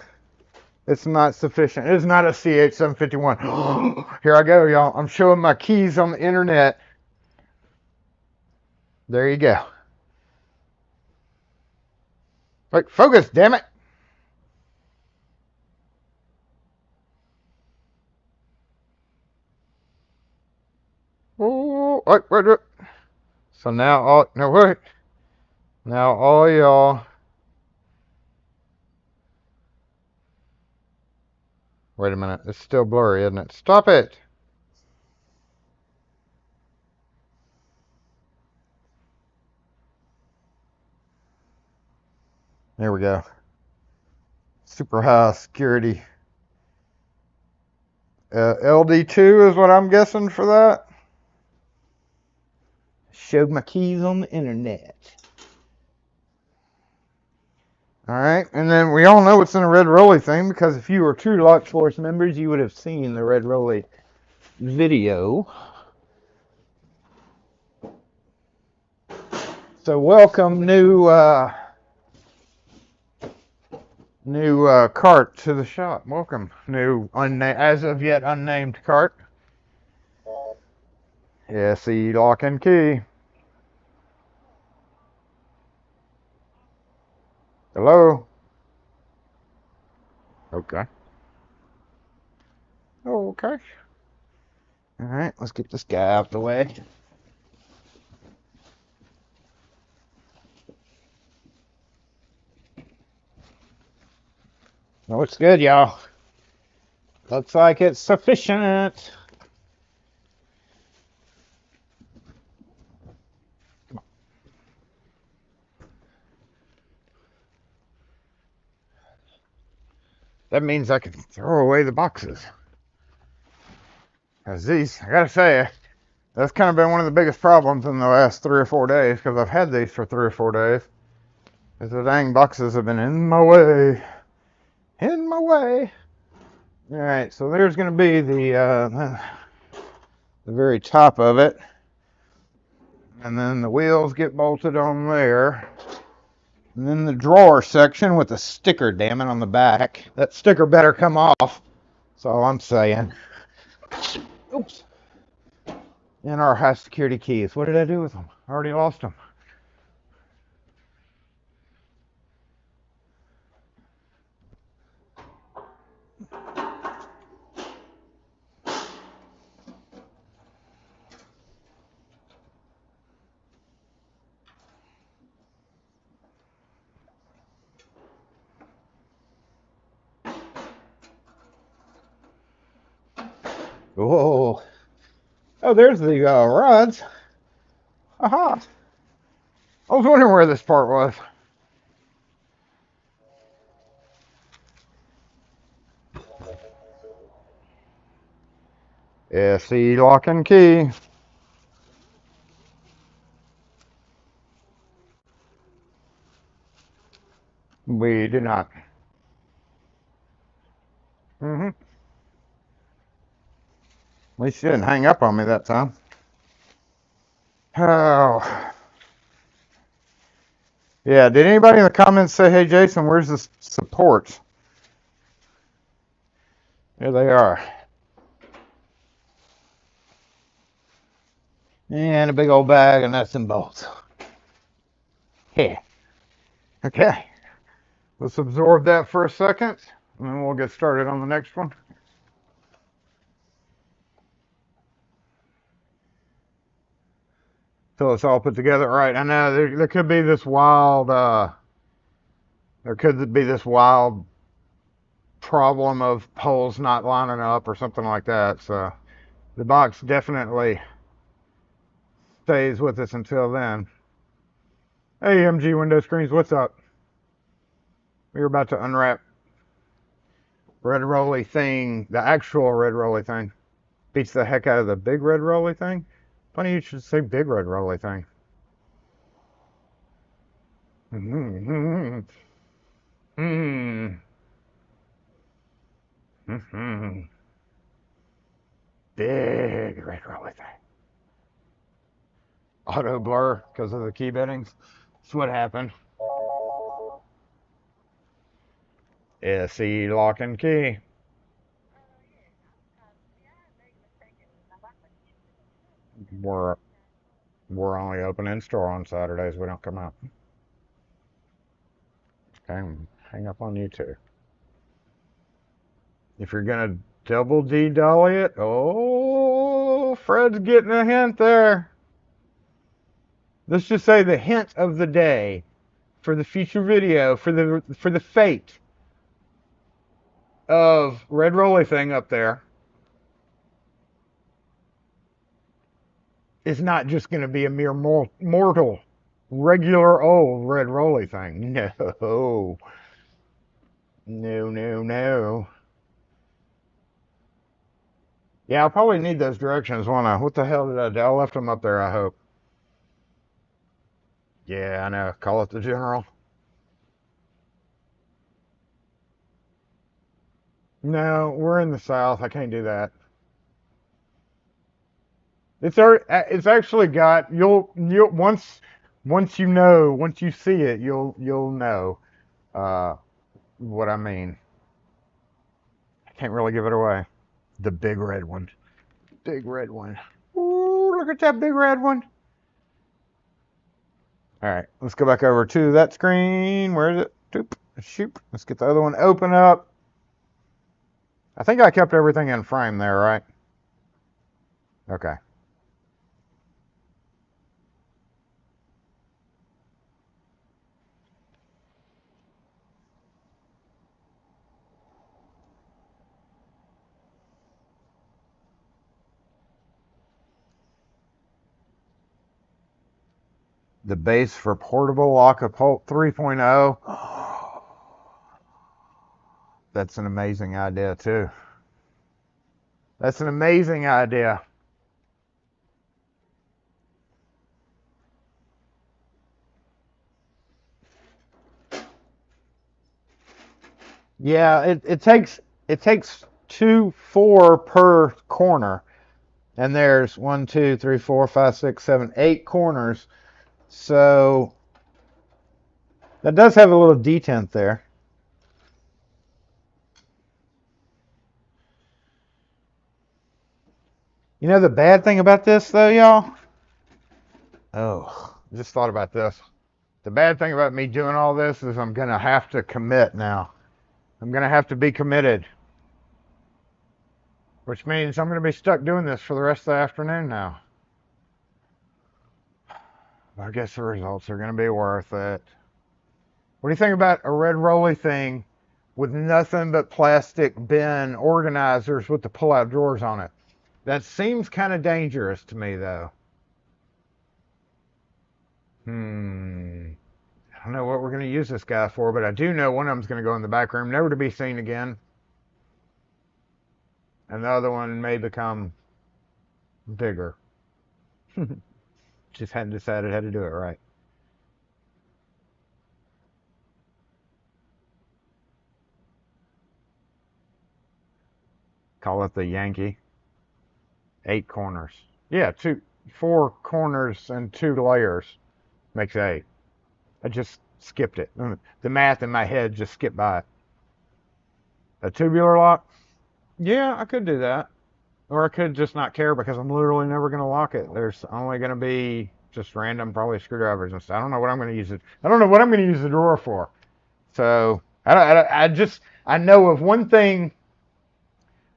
it's not sufficient. It is not a CH751. Here I go, y'all. I'm showing my keys on the internet. There you go. Wait, focus, damn it. Oh, wait. So now wait. Now all y'all. Wait a minute. It's still blurry, isn't it? Stop it. There we go. Super high security. LD2 is what I'm guessing for that. Showed my keys on the internet. Alright, and then we all know what's in the red rolly thing, because if you were true Lock Force members, you would have seen the red rolly video. So welcome new cart to the shop. Welcome new as of yet unnamed cart. SE lock and key. Hello. Okay. Okay. All right, let's get this guy out the way. Looks good, y'all. Looks like it's sufficient. That means I can throw away the boxes. As these, I gotta say, that's kind of been one of the biggest problems in the last 3 or 4 days, because I've had these for 3 or 4 days. Is the dang boxes have been in my way. In my way. Alright, so there's gonna be the very top of it. And then the wheels get bolted on there. And then the drawer section with the sticker, damn it, on the back. That sticker better come off. That's all I'm saying. Oops. And our high security keys. What did I do with them? I already lost them. Whoa. Oh, there's the rods. Aha. I was wondering where this part was. SE lock and key. We do not. At least you didn't hang up on me that time. Oh. Yeah, did anybody in the comments say, hey, Jason, where's the supports? Here they are. And a big old bag of nuts and bolts. Yeah. Okay. Let's absorb that for a second, and then we'll get started on the next one. So it's all put together. All right, I know there could be this wild, problem of poles not lining up or something like that. So the box definitely stays with us until then. Hey, MG Window Screens, what's up? We're about to unwrap red rolly thing, the actual red rolly thing. Beats the heck out of the big red rolly thing. Funny you should say big red rolly thing. Big red rolly thing. Auto blur because of the key beddings. That's what happened. SE lock and key. We're only open in store on Saturdays. We don't come out. Okay, hang up on you too. If you're gonna double D dolly it, oh, Fred's getting a hint there. Let's just say the hint of the day for the future video, for the fate of red rolly thing up there is not just going to be a mere mortal, regular old red rolly thing. No. No. Yeah, I'll probably need those directions, won't I? What the hell did I do? I left them up there, I hope. Yeah, I know. Call it the general. No, we're in the South. I can't do that. It's actually got you'll once you see it you'll know uh what I mean. I can't really give it away. The big red one. Big red one. Ooh, look at that big red one. All right, let's go back over to that screen. Where is it? Doop, shoot. Let's get the other one open up. I think I kept everything in frame there, right? Okay. The base for portable Lockapult 3.0. That's an amazing idea, too. That's an amazing idea. Yeah, it takes 4 per corner, and there's 1, 2, 3, 4, 5, 6, 7, 8 corners. So that does have a little detent there. You know the bad thing about this, though, y'all? Oh, just thought about this. The bad thing about me doing all this is I'm gonna have to commit now. I'm gonna have to be committed, which means I'm gonna be stuck doing this for the rest of the afternoon now. I guess the results are gonna be worth it. What do you think about a red rolly thing with nothing but plastic bin organizers with the pull-out drawers on it? That seems kind of dangerous to me, though. I don't know what we're going to use this guy for, but I do know one of them's going to go in the back room, never to be seen again. And the other one may become bigger. Just hadn't decided how to do it right. Call it the Yankee. 8 corners. Yeah, 4 corners and 2 layers makes 8. I just skipped it. The math in my head just skipped by it. A tubular lock? Yeah, I could do that. Or I could just not care because I'm literally never going to lock it. There's only going to be just random, probably screwdrivers and stuff. I don't know what I'm going to use it. I don't know what I'm going to use the drawer for. So I know of one thing.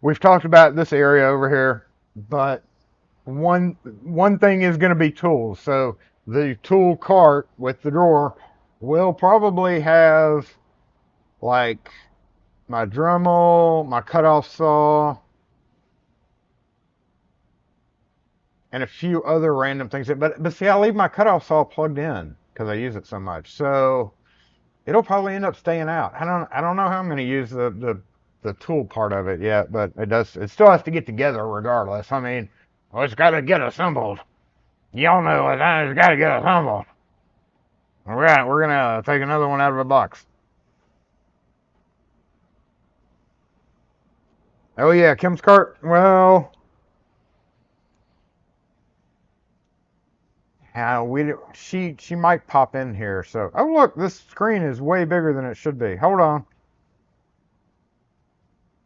We've talked about this area over here, but one thing is going to be tools. So the tool cart with the drawer will probably have like my Dremel, my cutoff saw, and a few other random things. But see, I leave my cutoff saw plugged in because I use it so much. So it'll probably end up staying out. I don't know how I'm going to use the tool part of it yet, but it still has to get together regardless. I mean, well, it's got to get assembled. Y'all know it's got to get assembled. We're gonna take another one out of a box. Oh yeah, Kim's cart. Well, she might pop in here. So oh look, this screen is way bigger than it should be. Hold on.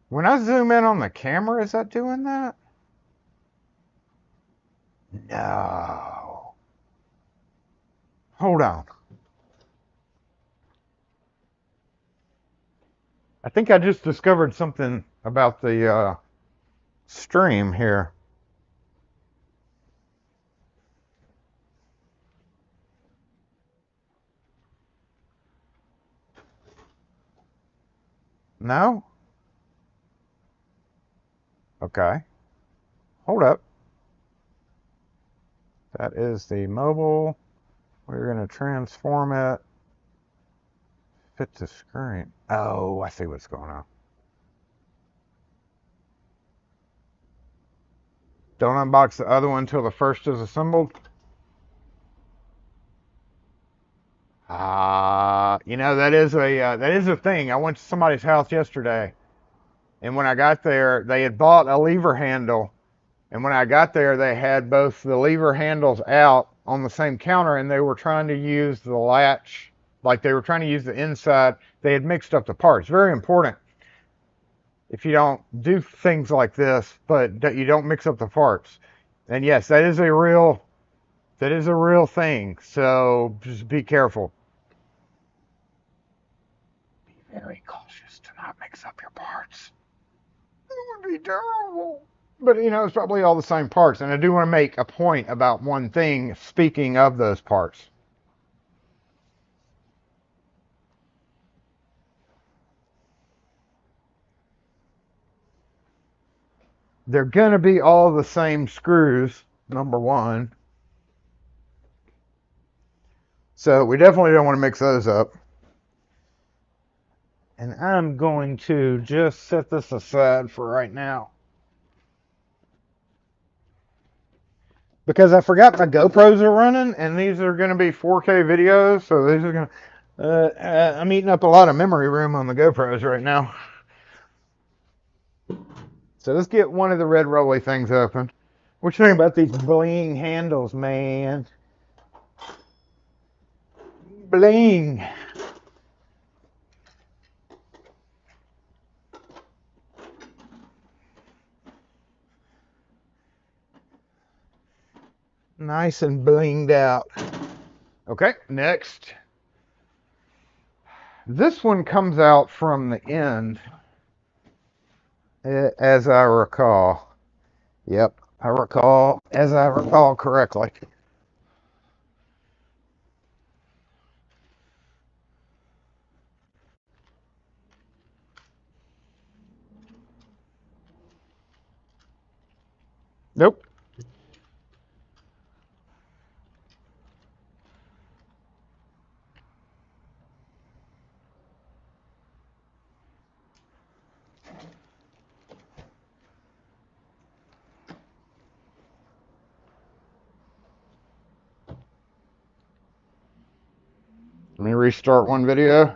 When I zoom in on the camera, is that doing that? No. Hold on. I think I just discovered something about the stream here. No? Okay. Hold up. That is the mobile. We're going to transform it. Fit the screen. Oh, I see what's going on. Don't unbox the other one until the first is assembled. That is a thing. I went to somebody's house yesterday, And when I got there, they had bought a lever handle. And when I got there, they had both the lever handles out on the same counter, and they were trying to use the latch, like they were trying to use the inside. They had mixed up the parts. Very important if you don't do things like this, but that you don't mix up the parts. And yes, that is a real thing. So just be careful. Be very cautious to not mix up your parts. It would be terrible. But you know, it's probably all the same parts. And I do want to make a point about one thing, speaking of those parts. They're going to be all the same screws, number one. So we definitely don't want to mix those up. And I'm going to just set this aside for right now, because I forgot my GoPros are running, and these are going to be 4K videos, so these are going to, I'm eating up a lot of memory room on the GoPros right now. So let's get one of the red rolly things open. What you think about these bling handles, man? Bling. Nice and blinged out. Okay, next. This one comes out from the end, as I recall. Yep, as I recall correctly. Nope. Let me restart one video.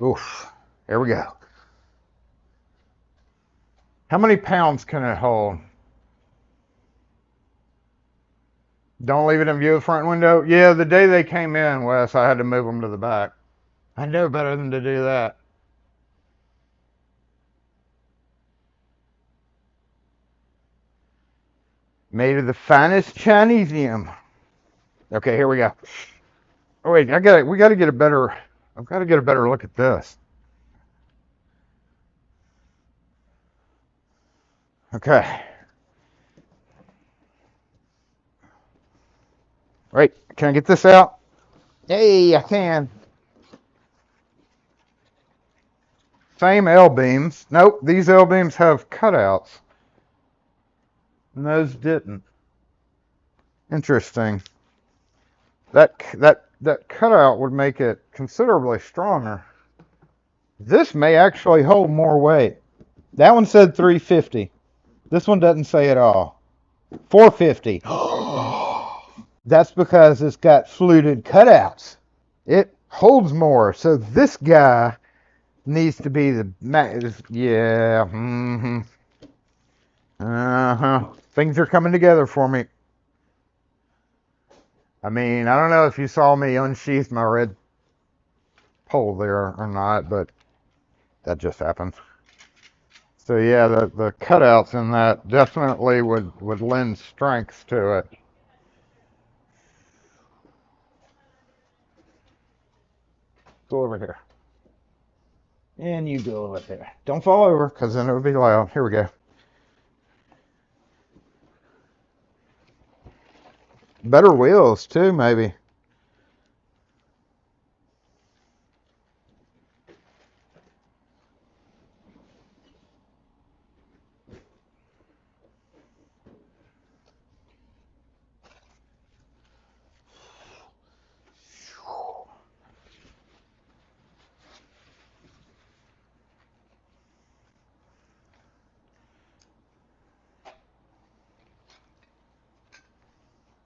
Oof. Here we go. How many pounds can it hold? Don't leave it in view of the front window. Yeah, the day they came in, Wes, I had to move them to the back. I know better than to do that. Made of the finest Chinesium. Okay, here we go. Oh wait, we gotta get a better. I've got to get a better look at this. Okay. Wait, can I get this out? Hey, I can. Same L-beams. Nope, these L-beams have cutouts. And those didn't. Interesting. That cutout would make it considerably stronger. This may actually hold more weight. That one said 350. This one doesn't say at all. 450. That's because it's got fluted cutouts. It holds more. So this guy needs to be the yeah. Things are coming together for me. I mean, I don't know if you saw me unsheath my red pole there or not, but that just happened. So yeah, the cutouts in that definitely would lend strength to it. Go over here. And you go over there. Don't fall over, because then it would be loud. Here we go. Better wheels, too, maybe.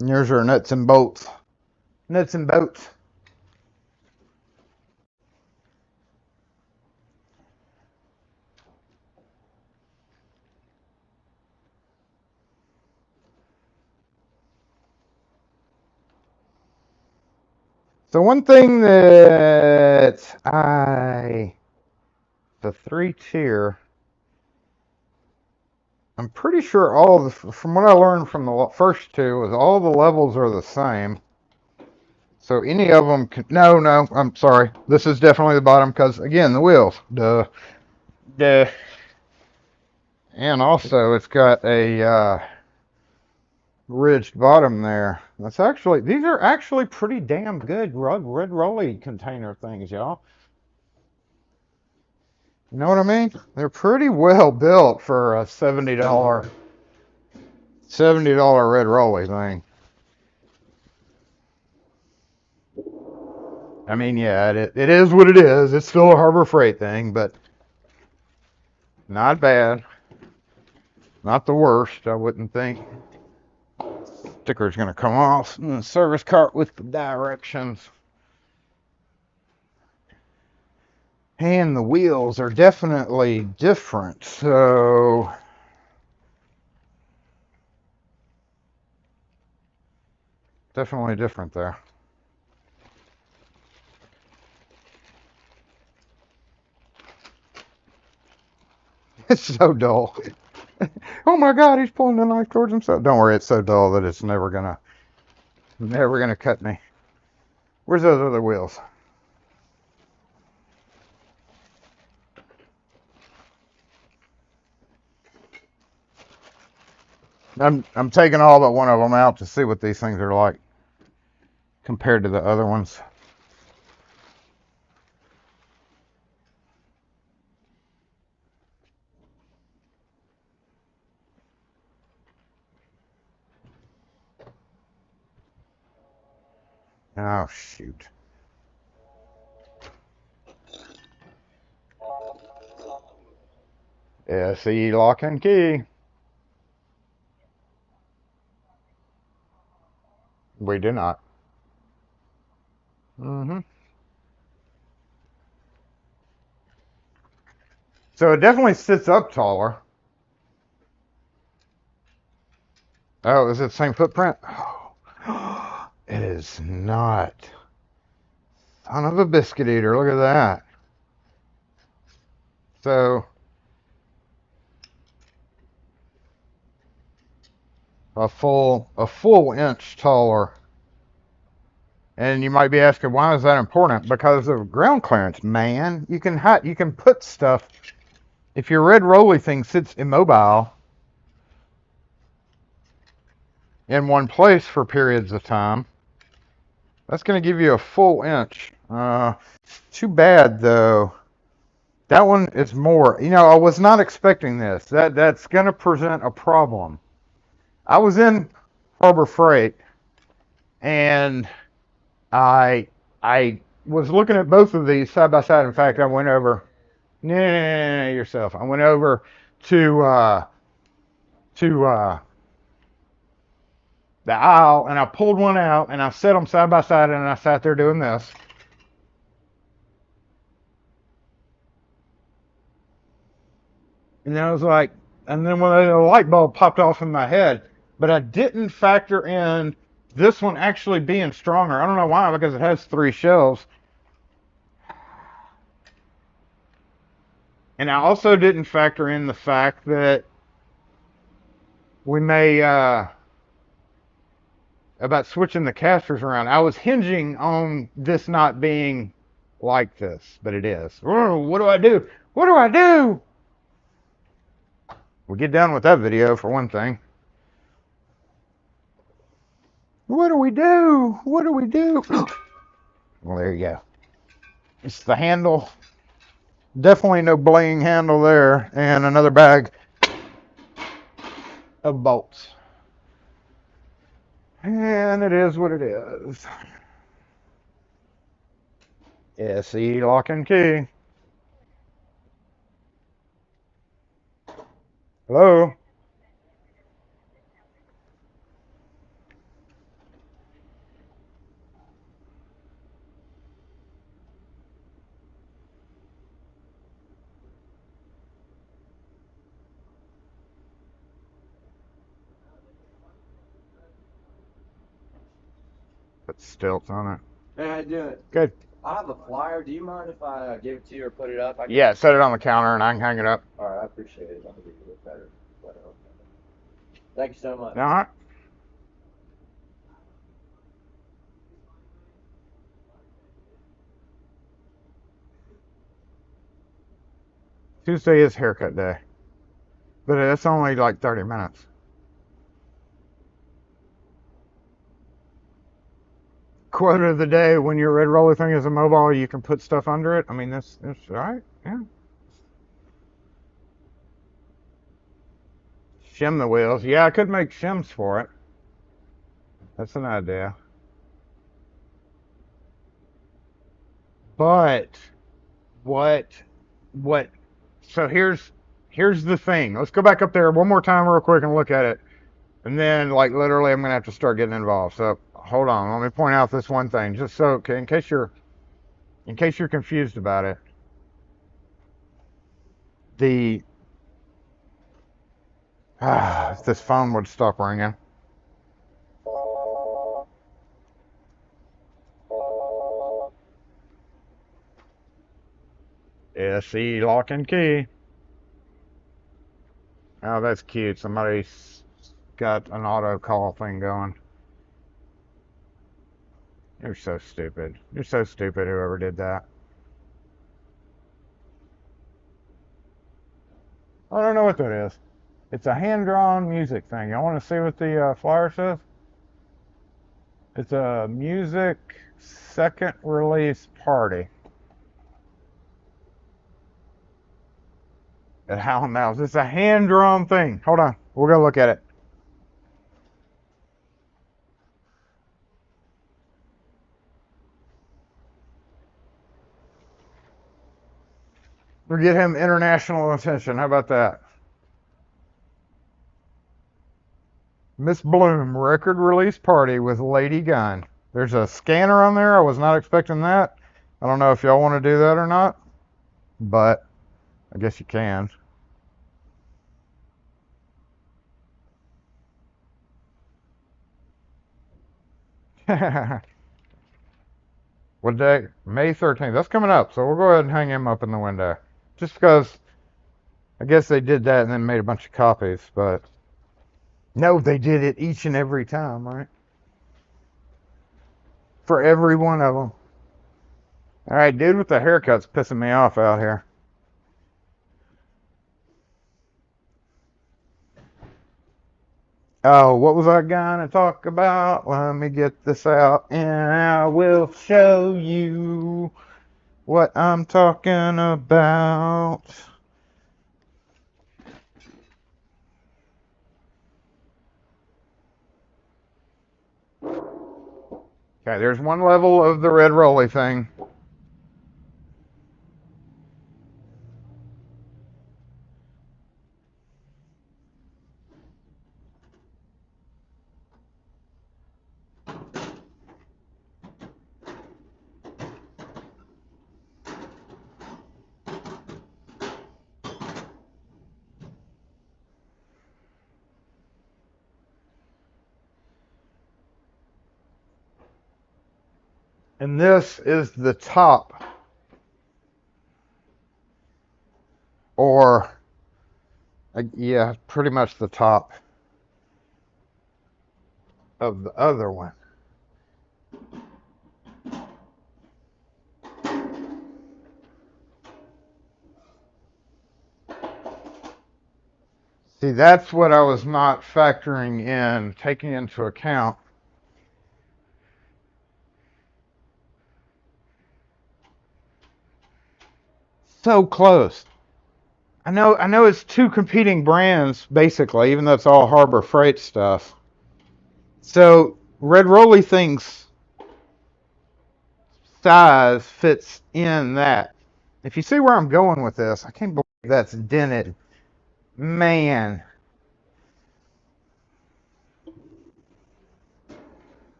And here's our nuts and bolts. Nuts and bolts. So one thing that the 3-tier, I'm pretty sure from what I learned from the first two, is all the levels are the same. So any of them can, no, I'm sorry. This is definitely the bottom because, again, the wheels. Duh. And also it's got a ridged bottom there. These are actually pretty damn good red rolly container things, y'all. You know what I mean? They're pretty well built for a $70 red rolly thing. I mean, yeah, it is what it is. It's still a Harbor Freight thing, but not bad. Not the worst, I wouldn't think. Sticker's gonna come off. Service cart with the directions. And the wheels are definitely different, so definitely different there. It's so dull. Oh my God, he's pulling the knife towards himself. Don't worry, it's so dull that it's never gonna cut me. Where's those other wheels? I'm taking all but one of them out to see what these things are like compared to the other ones. Oh shoot. SE lock and key. We do not. So it definitely sits up taller. Oh, is it the same footprint? Oh, it is not. Son of a biscuit eater, look at that. So a full inch taller. And you might be asking, why is that important? Because of ground clearance, man. You can put stuff. If your red rolly thing sits immobile in one place for periods of time, that's going to give you a full inch. Too bad though. That one is more. I was not expecting this. That's going to present a problem. I was in Harbor Freight, and I was looking at both of these side by side. In fact, I went over. No, yourself. I went over to the aisle, and I pulled one out, and I set them side by side, and I sat there doing this. And then I was like, and then when the light bulb popped off in my head, but I didn't factor in this one actually being stronger. I don't know why, because it has 3 shelves. And I also didn't factor in the fact that we may, about switching the casters around. I was hinging on this not being like this, but it is. What do I do? What do I do? We get done with that video for one thing. What do we do? What do we do? Well, there you go. It's the handle. Definitely no bling handle there. And another bag of bolts. And it is what it is. SE lock and key. Hello? Put stilts on it. Hey, how you doing? Good. I have a flyer. Do you mind if I give it to you or put it up? Yeah, set it on the counter and I can hang it up. All right, I appreciate it. I'll make it look better. Thank you so much. All right. Tuesday is haircut day. But it's only like 30 minutes. Quote of the day: when your red roller thing is immobile, you can put stuff under it. I mean, that's right. Yeah. Shim the wheels. Yeah, I could make shims for it. That's an idea. But what so here's the thing. Let's go back up there one more time real quick and look at it. And then like literally I'm gonna have to start getting involved. So hold on, let me point out this one thing, just so okay, in case you're confused about it. The if this phone would stop ringing. SE lock and key. Oh, that's cute. Somebody's got an auto call thing going. You're so stupid. You're so stupid, whoever did that. I don't know what that is. It's a hand-drawn music thing. I want to see what the flyer says. It's a music second release party at Howell Mouse. It's a hand-drawn thing. Hold on. We'll go look at it. We'll get him international attention. How about that? Miss Bloom record release party with Lady Gun. There's a scanner on there. I was not expecting that. I don't know if y'all want to do that or not, but I guess you can. What day? May 13th. That's coming up, so we'll go ahead and hang him up in the window. Just because I guess they did that and then made a bunch of copies, but no, they did it each and every time, right? For every one of them. All right, dude with the haircut's pissing me off out here. Oh, what was I gonna talk about? Let me get this out and I will show you what I'm talking about. Okay, there's one level of the red rolly thing. And this is the top, or yeah, pretty much the top of the other one. See, that's what I was not factoring in, taking into account. So close. I know it's two competing brands, basically, even though it's all Harbor Freight stuff. So, Red Rolly thinks size fits in that. If you see where I'm going with this, I can't believe that's dented. Man.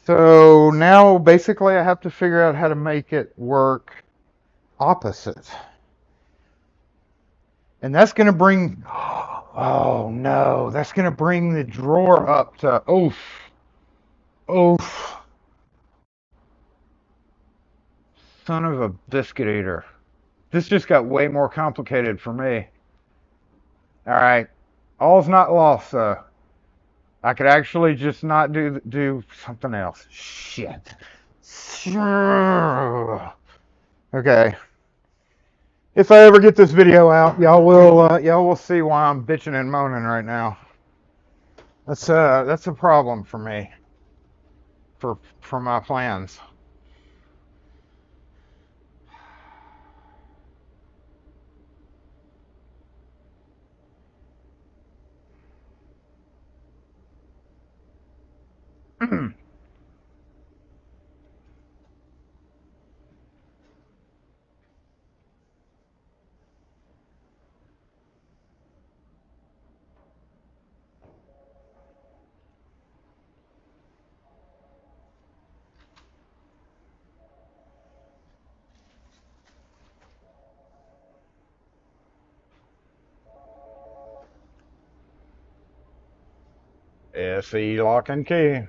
So now basically I have to figure out how to make it work opposite. And that's going to bring, oh no, that's going to bring the drawer up to, oof. Oh, son of a biscuit eater. This just got way more complicated for me. All right. All's not lost, though. I could actually just not do something else. Shit. Okay. If I ever get this video out, y'all will see why I'm bitching and moaning right now. That's a problem for me. For my plans. SE lock and key.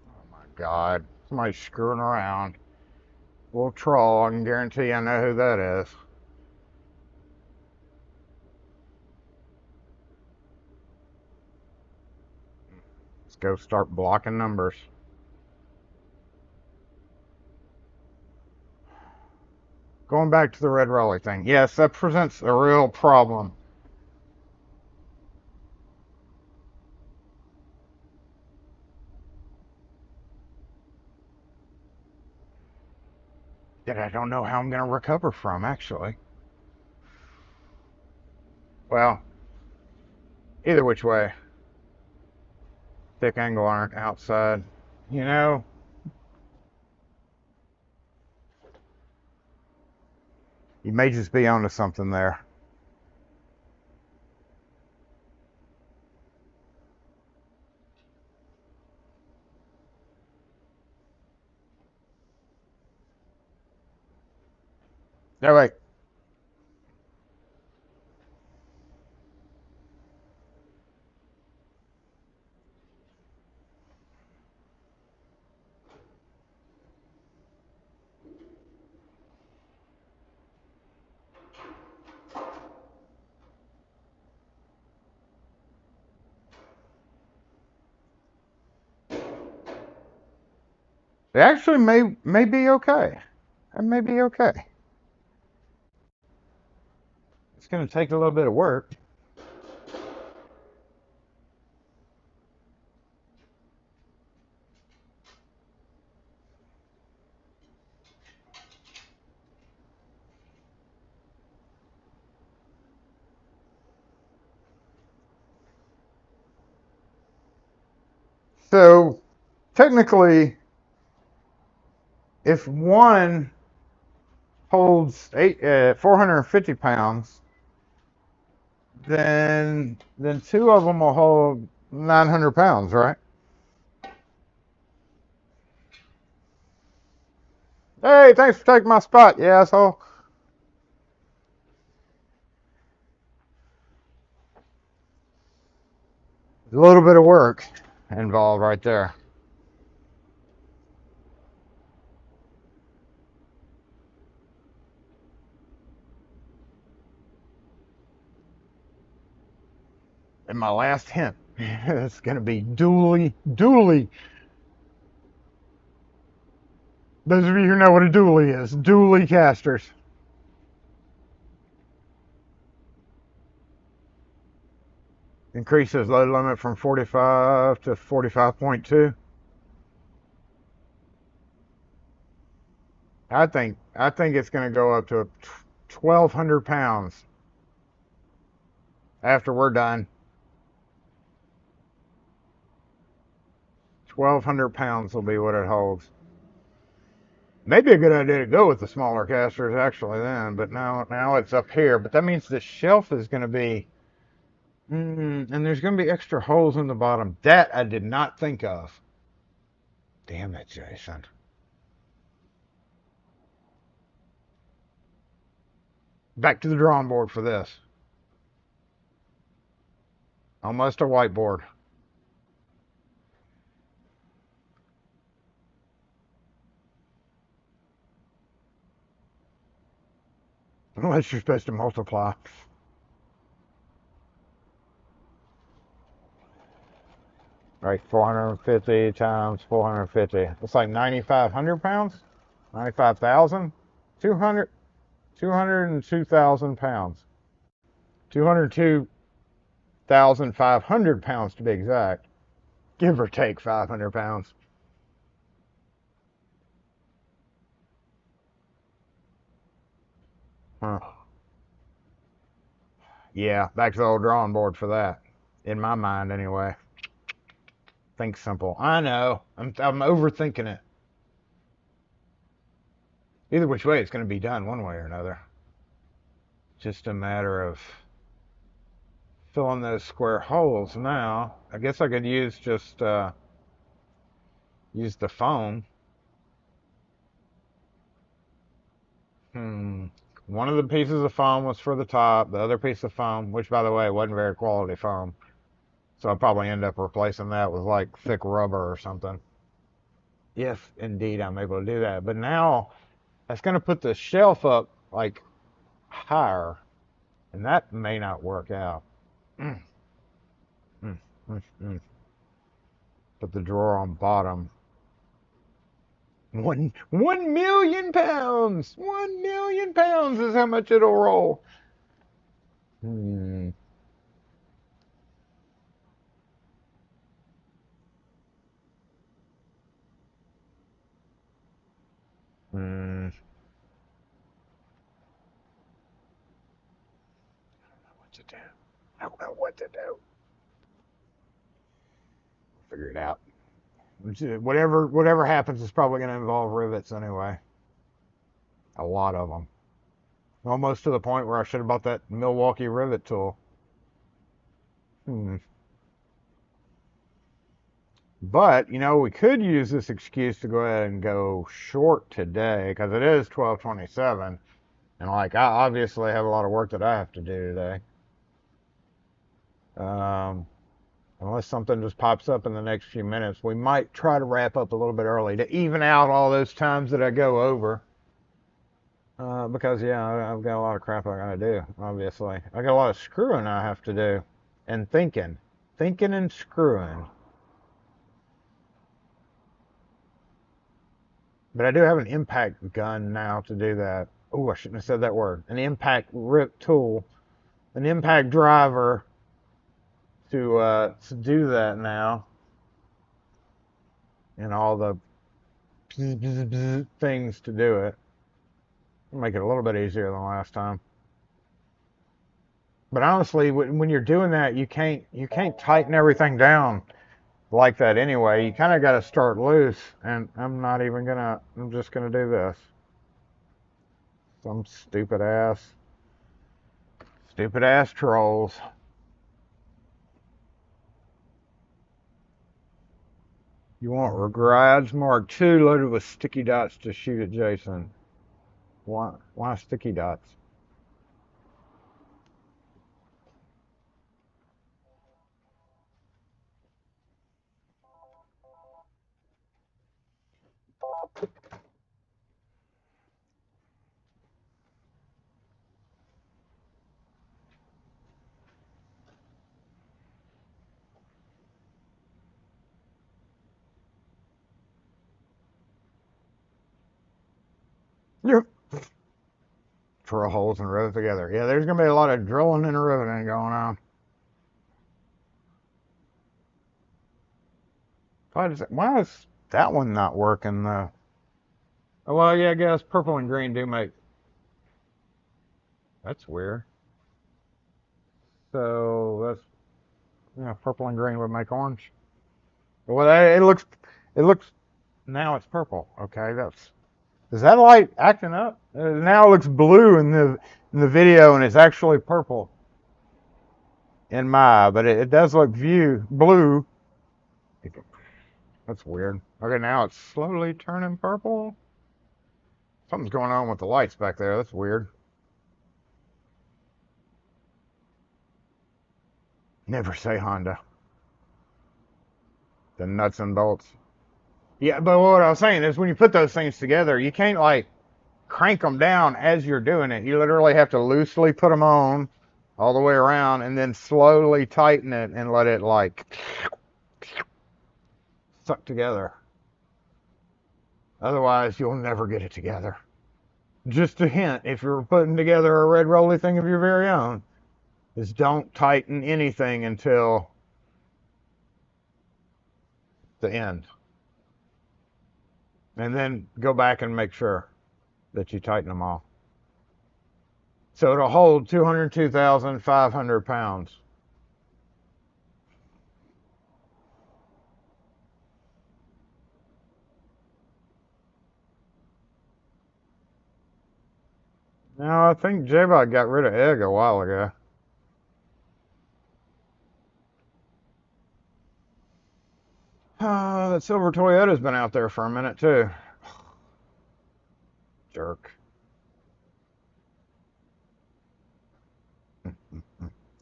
Oh my God. Somebody's screwing around. Little troll, I can guarantee I know who that is. Let's go start blocking numbers. Going back to the red rally thing. Yes, that presents a real problem. That I don't know how I'm going to recover from, actually. Well, either which way. Thick angle iron outside. You know, you may just be onto something there. No, wait. It actually may be okay. It may be okay. It's going to take a little bit of work. So, technically, if one holds 450 pounds, then two of them will hold 900 pounds, right? Hey, thanks for taking my spot, you asshole. A little bit of work involved right there. And my last hint, it's going to be dually. Those of you who know what a dually is, dually casters. Increases load limit from 45 to 45.2. I think it's going to go up to 1,200 pounds after we're done. 1,200 pounds will be what it holds. Maybe a good idea to go with the smaller casters actually then, but now it's up here. But that means the shelf is going to be, and there's going to be extra holes in the bottom. That I did not think of. Damn it, Jason. Back to the drawing board for this. Almost a whiteboard. Unless you're supposed to multiply. Right, 450 times 450. It's like 9,500 pounds? 95,000? 200, 202,000 pounds. 202,500 pounds to be exact. Give or take 500 pounds. Huh. Yeah, back to the old drawing board for that. In my mind, anyway. Think simple. I know. I'm overthinking it. Either which way, it's going to be done one way or another. Just a matter of filling those square holes now. I guess I could use just use the foam. One of the pieces of foam was for the top. The other piece of foam, which by the way wasn't very quality foam, so I'll probably end up replacing that with like thick rubber or something. If indeed I'm able to do that. But now that's going to put the shelf up like higher, and that may not work out. Mm, mm, mm. Put the drawer on bottom. 1 million pounds. 1 million pounds is how much it'll roll. Hmm. Hmm. What to do? I don't know what to do. Figure it out. Whatever happens is probably going to involve rivets anyway. A lot of them. Almost to the point where I should have bought that Milwaukee rivet tool. Hmm. But, we could use this excuse to go ahead and go short today because it is 12:27. And, like, I obviously have a lot of work that I have to do today. Unless something just pops up in the next few minutes, we might try to wrap up a little bit early to even out all those times that I go over. Because, yeah, I've got a lot of crap I gotta do, obviously. I got a lot of screwing I have to do. And thinking. Thinking and screwing. But I do have an impact gun now to do that. Oh, I shouldn't have said that word. An impact rip tool. An impact driver to do that now. And all the bzz, bzz, bzz things to do it. Make it a little bit easier than last time. But honestly, when you're doing that, you can't tighten everything down like that anyway. You kind of got to start loose, and I'm just gonna do this. Some stupid ass trolls. You want Regrads Mark II loaded with sticky dots to shoot at Jason. Why sticky dots? Yep. Drill holes and rivet together. Yeah, there's gonna be a lot of drilling and riveting going on. Why is that one not working though? Oh, well, yeah, I guess purple and green do make. That's weird. So that's, purple and green would make orange. Well, it looks now it's purple. Okay, is that light acting up? Now it looks blue in the video, and it's actually purple in my eye, but it does look blue. That's weird. Okay, now it's slowly turning purple. Something's going on with the lights back there. That's weird. Never say Honda. The nuts and bolts. Yeah, but what I was saying is when you put those things together, you can't like crank them down as you're doing it. You literally have to loosely put them on all the way around and then slowly tighten it and let it like suck together. Otherwise, you'll never get it together. Just a hint, if you're putting together a red rolly thing of your very own, is don't tighten anything until the end. And then go back and make sure that you tighten them all. So it'll hold 202,500 pounds. Now, I think J-Bot got rid of egg a while ago. That silver Toyota's been out there for a minute, too. Jerk.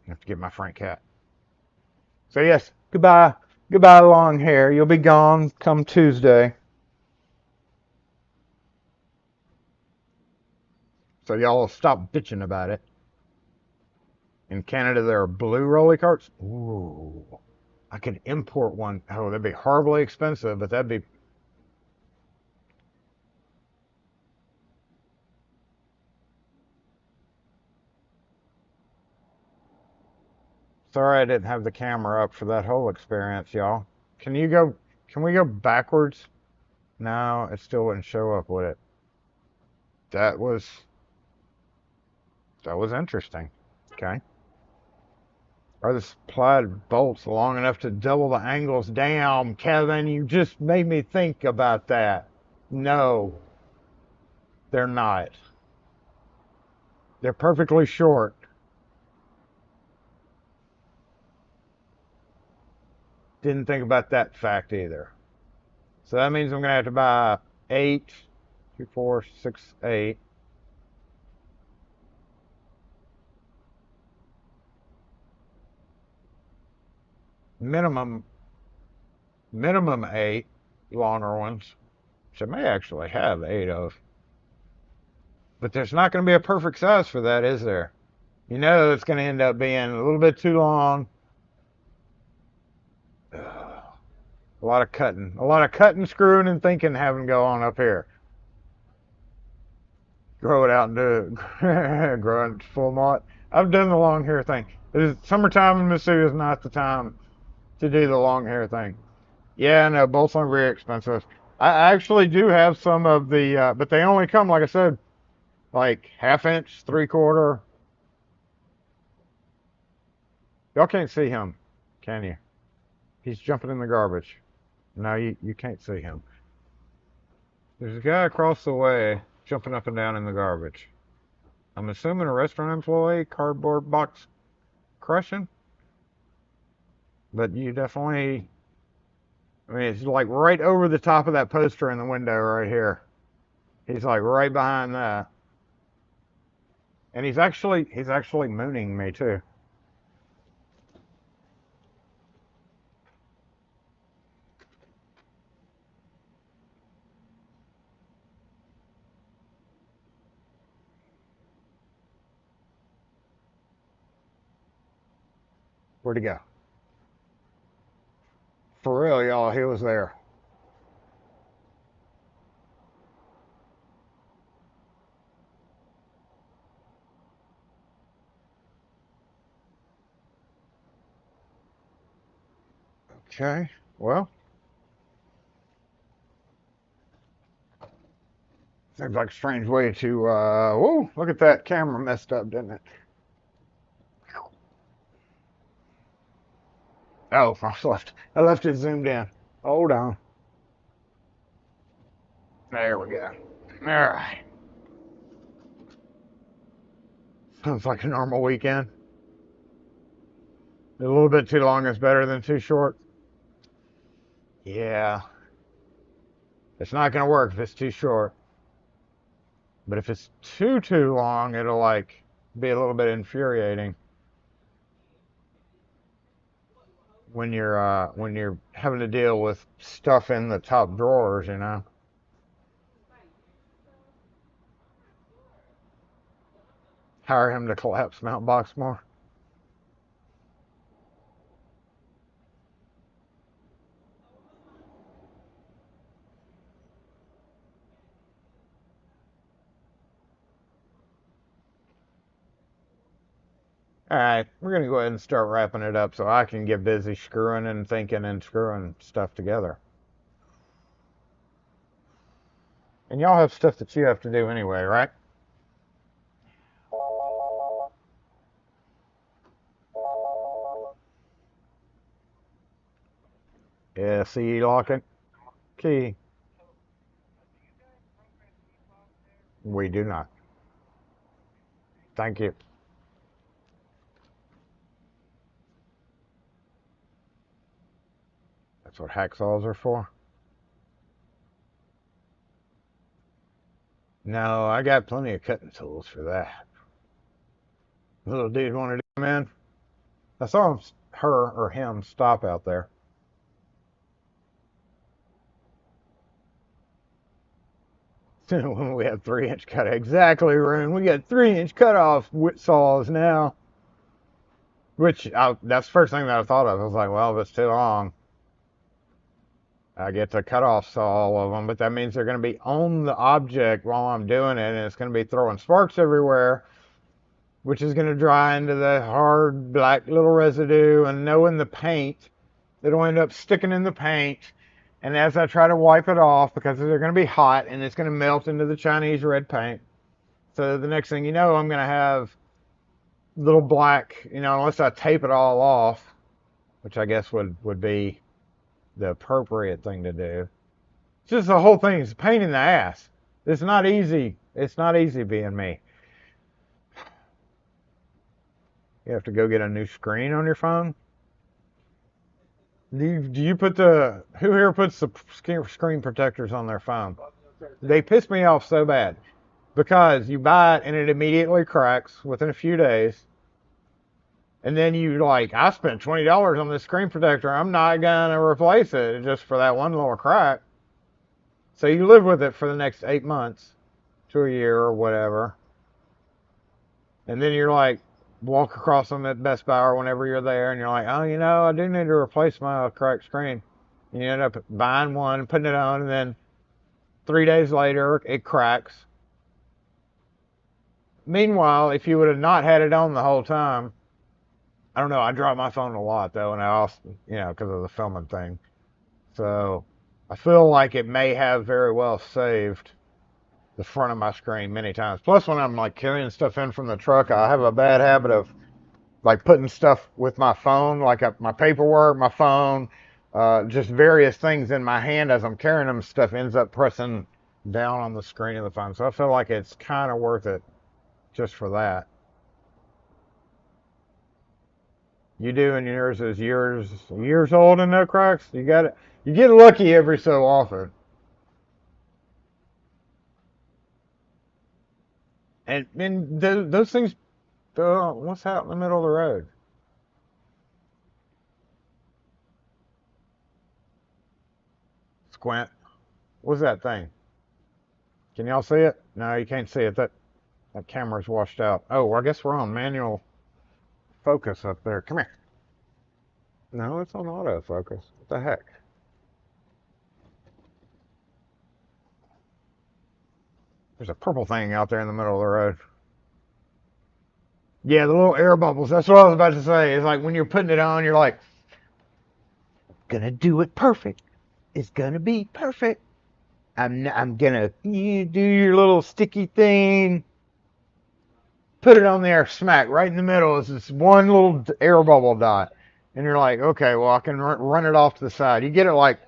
Have to get my Frank hat. So, yes, goodbye. Goodbye, long hair. You'll be gone come Tuesday. So, y'all stop bitching about it. In Canada, there are blue rolly carts. Ooh. I could import one. Oh, that'd be horribly expensive, but that'd be... Sorry I didn't have the camera up for that whole experience, y'all. Can we go backwards? No, it still wouldn't show up, would it? That was interesting. Okay. Are the supplied bolts long enough to double the angles? Damn, Kevin, you just made me think about that. No, they're not. They're perfectly short. Didn't think about that fact either. So that means I'm going to have to buy 8, 2, 4, 6, 8. Minimum 8 longer ones, which I may actually have 8 of. But there's not going to be a perfect size for that, is there? You know it's going to end up being a little bit too long. A lot of cutting, screwing, and thinking having to go on up here. Grow it out and do it. Grow it full knot. I've done the long hair thing. Summertime in Mississippi is not the time to do the long hair thing. Yeah, no, bolts are very expensive. I actually do have some of the, but they only come, like I said, like ½ inch, 3/4. Y'all can't see him, can you? He's jumping in the garbage. No, you can't see him. There's a guy across the way jumping up and down in the garbage. I'm assuming a restaurant employee, cardboard box crushing. But you definitely, I mean, it's like right over the top of that poster in the window right here. He's like right behind that. And he's actually mooning me too. Where'd he go? For real, y'all, he was there. Okay, well, seems like a strange way to, whoa, look at that camera messed up, didn't it? Oh, I left it zoomed in. Hold on. There we go. All right. Sounds like a normal weekend. A little bit too long is better than too short. Yeah. It's not going to work if it's too short. But if it's too long, it'll like be a little bit infuriating. when you're having to deal with stuff in the top drawers, you know. Hire him to collapse Mount Boxmore. All right, we're gonna go ahead and start wrapping it up so I can get busy screwing and thinking and screwing stuff together. And y'all have stuff that you have to do anyway, right? Yeah, see, lock it. Key. We do not. Thank you. That's what hacksaws are for. No, I got plenty of cutting tools for that. Little dude wanted to come in. I saw her or him stop out there. When we have 3-inch cut, exactly, Rune. We got 3-inch cutoff saws now. That's the first thing that I thought of. I was like, well, if it's too long, I get to cut off saw all of them, but that means they're going to be on the object while I'm doing it, and it's going to be throwing sparks everywhere, which is going to dry into the hard black little residue, and knowing the paint, it'll end up sticking in the paint. And as I try to wipe it off, because they're going to be hot and it's going to melt into the Chinese red paint, so the next thing you know, I'm going to have little black, unless I tape it all off, which I guess would be the appropriate thing to do. It's just the whole thing is a pain in the ass. It's not easy. It's not easy being me. You have to go get a new screen on your phone? Do you put who here puts the screen protectors on their phone? They piss me off so bad because you buy it and it immediately cracks within a few days. And then I spent $20 on this screen protector. I'm not going to replace it just for that one little crack. So you live with it for the next 8 months to a year or whatever. And then you're like, walk across them at Best Buy or whenever you're there, and you're like, oh, I do need to replace my cracked screen. And you end up buying one and putting it on, and then 3 days later, it cracks. Meanwhile, if you would have not had it on the whole time, I don't know, I drop my phone a lot, though, and I also, because of the filming thing. So I feel like it may have very well saved the front of my screen many times. Plus, when I'm carrying stuff in from the truck, I have a bad habit of putting stuff with my phone, my paperwork, my phone, just various things in my hand as I'm carrying them. Stuff ends up pressing down on the screen of the phone. So I feel like it's kind of worth it just for that. You do, and yours is years old and no cracks. You got it. You get lucky every so often. And those things, what's out in the middle of the road? Squint. What's that thing? Can y'all see it? No, you can't see it. That camera's washed out. Oh, well, I guess we're on manual focus up there. Come here. No, it's on autofocus. What the heck? There's a purple thing out there in the middle of the road. Yeah, the little air bubbles. That's what I was about to say. It's like when you're putting it on, you're like, gonna do it perfect. It's gonna be perfect. I'm gonna do your little sticky thing. Put it on there, smack right in the middle is this one little air bubble dot, and you're like, okay, well I can run it off to the side. You get it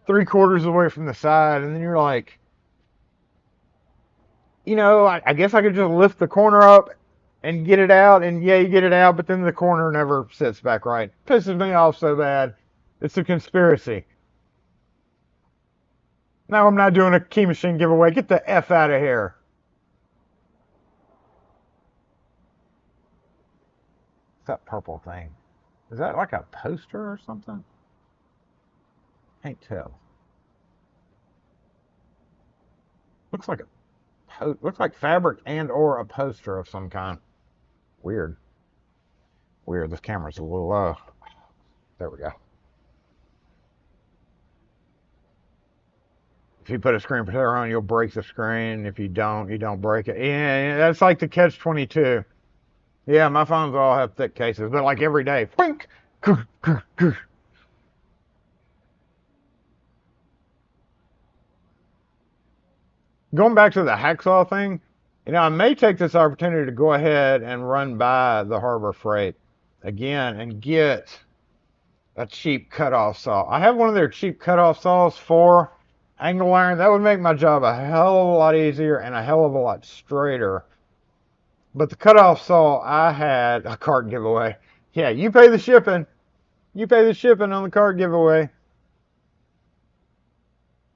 3/4 away from the side, and then you're like, I guess I could just lift the corner up and get it out, and yeah, you get it out, but then the corner never sits back right. Pisses me off so bad. It's a conspiracy. Now I'm not doing a key machine giveaway. Get the F out of here. That purple thing. Is that like a poster or something? Can't tell. Looks like looks like fabric and or a poster of some kind. Weird. Weird. This camera's a little low. There we go. If you put a screen protector on, you'll break the screen. If you don't break it. Yeah, that's like the catch-22. Yeah, my phones all have thick cases, but like every day. Going back to the hacksaw thing, I may take this opportunity to go ahead and run by the Harbor Freight again and get a cheap cutoff saw. I have one of their cheap cutoff saws for angle iron. That would make my job a hell of a lot easier and a hell of a lot straighter. But the cutoff saw I had a cart giveaway. Yeah, you pay the shipping. You pay the shipping on the cart giveaway.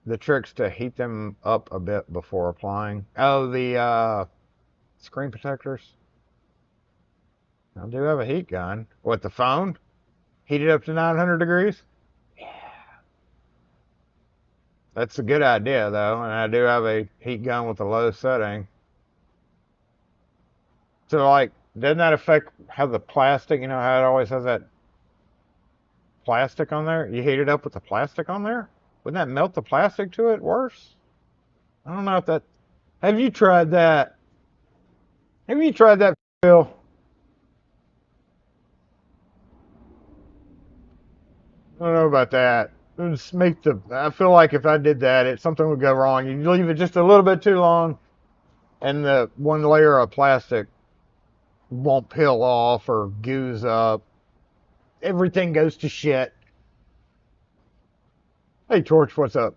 The trick's to heat them up a bit before applying. Oh, the screen protectors. I do have a heat gun. What, the phone? Heat it up to 900 degrees? Yeah. That's a good idea, though. And I do have a heat gun with a low setting. So, like, doesn't that affect how the plastic, how it always has that plastic on there? You heat it up with the plastic on there? Wouldn't that melt the plastic to it worse? I don't know if that... Have you tried that? Have you tried that, Phil? I don't know about that. Just make I feel like if I did that, something would go wrong. You leave it just a little bit too long, and the one layer of plastic won't peel off or goose up. Everything goes to shit. Hey, Torch, what's up?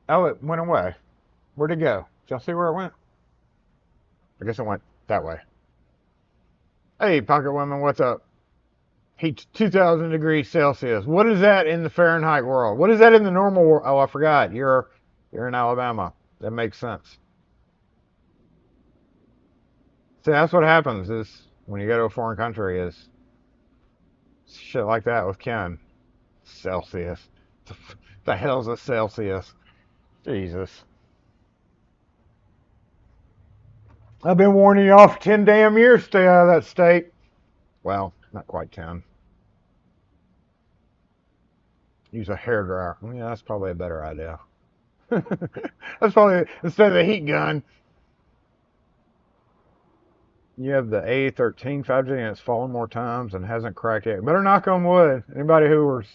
Oh, it went away. Where'd it go? Did y'all see where it went? I guess it went that way. Hey, Pocket Women, what's up? Heat 2,000 degrees Celsius. What is that in the Fahrenheit world? What is that in the normal world? Oh, I forgot. You're in Alabama. That makes sense. See, that's what happens is when you go to a foreign country is shit like that with Ken. Celsius. The hell's a Celsius? Jesus. I've been warning y'all for 10 damn years, stay out of that state. Well, not quite 10. Use a hairdryer. Yeah, that's probably a better idea. That's probably, instead of the heat gun. You have the A13 5G and it's fallen more times and hasn't cracked yet. Better knock on wood. Anybody who was...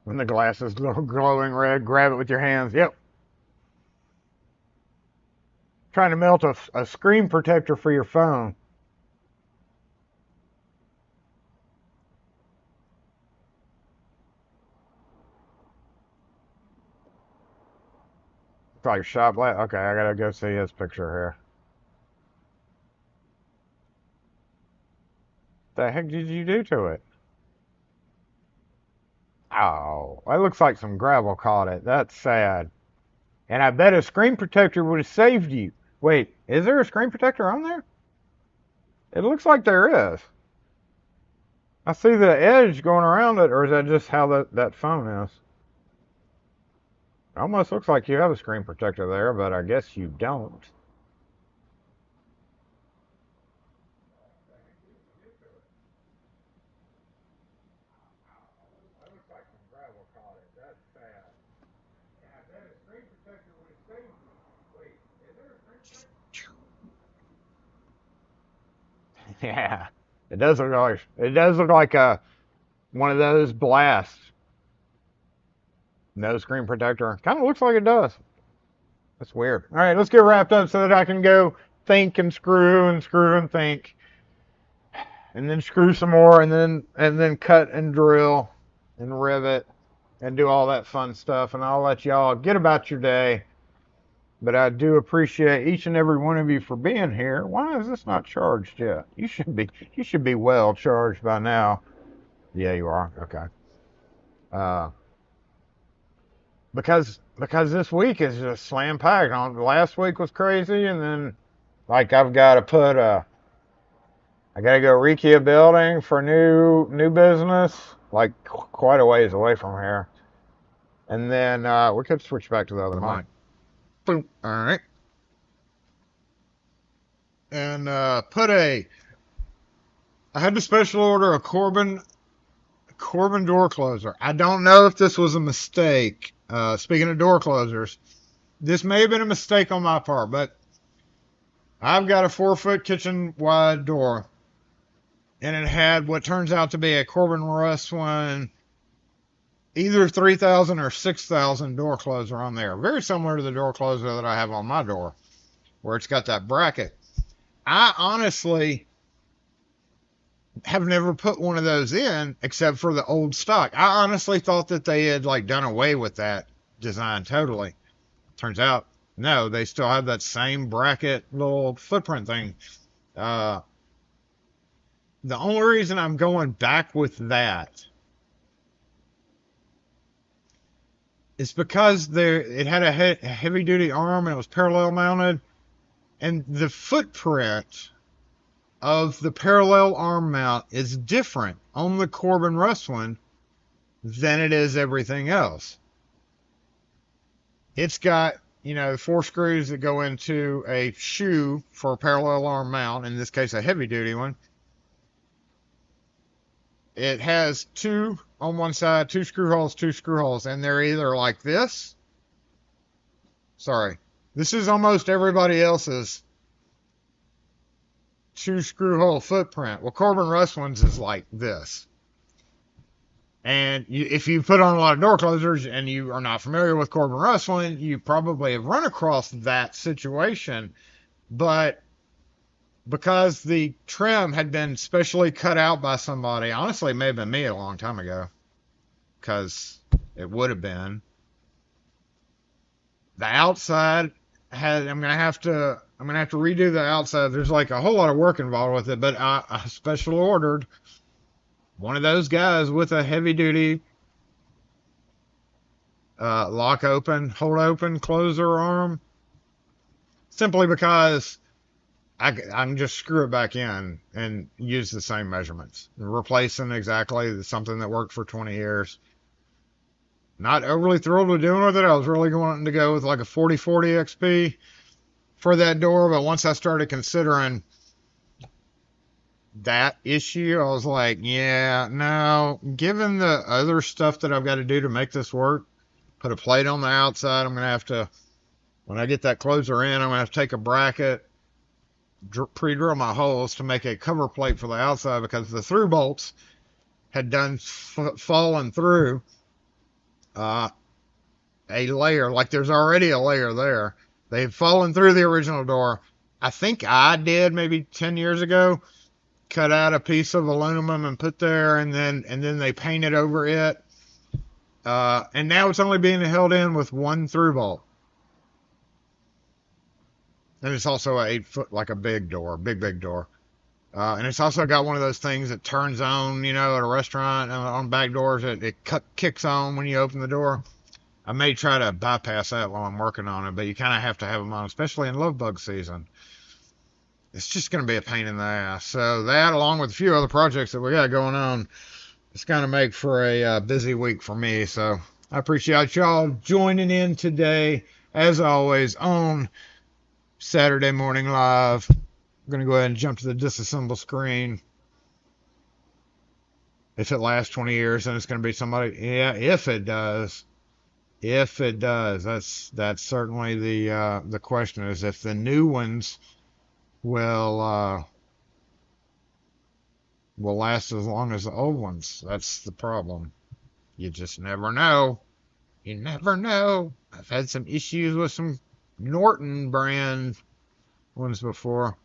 When the glass is glowing red, grab it with your hands. Yep. Trying to melt a screen protector for your phone. Probably shop light. Okay, I gotta go see his picture here. The heck did you do to it? Oh, it looks like some gravel caught it. That's sad. And I bet a screen protector would have saved you. Wait, is there a screen protector on there? It looks like there is. I see the edge going around it, or is that just how that phone is? It almost looks like you have a screen protector there, but I guess you don't. Yeah, it does look like a one of those blasts. No screen protector. Kind of looks like it does. That's weird. All right, let's get wrapped up so that I can go think and screw and think, and then screw some more, and then cut and drill and rivet and do all that fun stuff. And I'll let y'all get about your day. But I do appreciate each and every one of you for being here. Why is this not charged yet? You should be well charged by now. Yeah, you are. Okay. because this week is just slam packed. On last week was crazy, and then like I've got to put I got to go rekey a building for new business, like quite a ways away from here. And then we could switch back to the other mic. Boom. All right. And I had to special order a Corbin door closer. I don't know if this was a mistake. Speaking of door closers, this may have been a mistake on my part, but I've got a 4-foot kitchen wide door, and it had what turns out to be a Corbin Russwin either 3000 or 6000 door closer on there. Very similar to the door closer that I have on my door, where it's got that bracket. I honestly have never put one of those in except for the old stock. I honestly thought that they had like done away with that design totally. Turns out, no, they still have that same bracket little footprint thing. The only reason I'm going back with that is because it had a heavy duty arm and it was parallel mounted, and the footprint of the parallel arm mount is different on the Corbin Russwin than it is everything else. It's got, 4 screws that go into a shoe for a parallel arm mount, in this case a heavy duty one. It has 2 on one side, 2 screw holes, and they're either like this. Sorry, this is almost everybody else's 2 screw hole footprint. Well, Corbin Russwin's is like this. And if you put on a lot of door closers and you are not familiar with Corbin Russwin, you probably have run across that situation. But because the trim had been specially cut out by somebody, honestly, it may have been me a long time ago, because it would have been. The outside I'm gonna have to redo the outside. There's like a whole lot of work involved with it, but I special ordered one of those guys with a heavy duty lock open, hold open, closer arm, simply because I can just screw it back in and use the same measurements, replacing exactly something that worked for 20 years. Not overly thrilled with doing with it. I was really wanting to go with like a 4040 XP for that door, but once I started considering that issue, I was like, yeah, no, given the other stuff that I've got to do to make this work, put a plate on the outside, I'm going to have to, when I get that closer in, I'm going to have to take a bracket, pre-drill my holes to make a cover plate for the outside, because the through bolts had done fallen through a layer. Like there's already a layer there. They've fallen through the original door. I think I did maybe 10 years ago, cut out a piece of aluminum and put there, and then they painted over it. And now it's only being held in with one through bolt. And it's also a 8-foot, like a big door, big door. And it's also got one of those things that turns on, at a restaurant on back doors. It kicks on when you open the door. I may try to bypass that while I'm working on it, but you kind of have to have them on, especially in love bug season. It's just going to be a pain in the ass. So that, along with a few other projects that we got going on, it's going to make for a busy week for me. So I appreciate y'all joining in today, as always, on Saturday Morning Live. I'm going to go ahead and jump to the disassemble screen. If it lasts 20 years, then it's going to be somebody. Yeah, if it does. If it does. That's certainly the question, is if the new ones will last as long as the old ones. That's the problem. You just never know. You never know. I've had some issues with some Norton brand ones before.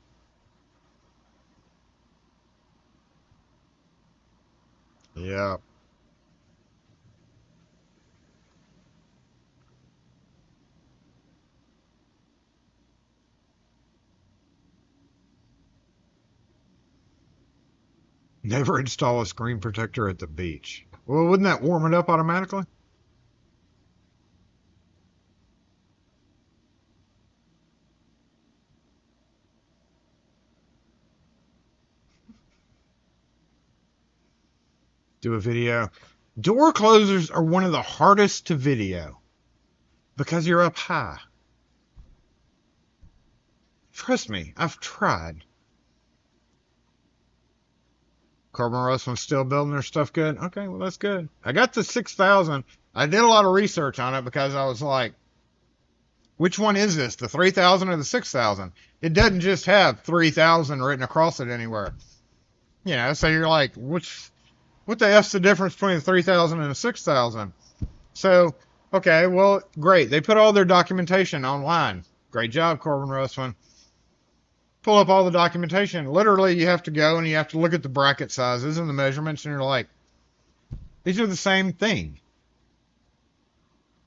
Yeah. Never install a screen protector at the beach. Well, wouldn't that warm it up automatically? do a video. Door closers are one of the hardest to video because you're up high. Trust me, I've tried. Corbin Russell's still building their stuff good. Okay, well, that's good. I got the 6000. I did a lot of research on it because I was like, which one is this, the 3000 or the 6000? It doesn't just have 3000 written across it anywhere. You know, so you're like, what the F's the difference between the 3000 and the 6000? So, okay, well, great. They put all their documentation online. Great job, Corbin Russell. Pull up all the documentation. Literally, you have to go and you have to look at the bracket sizes and the measurements, and you're like, these are the same thing.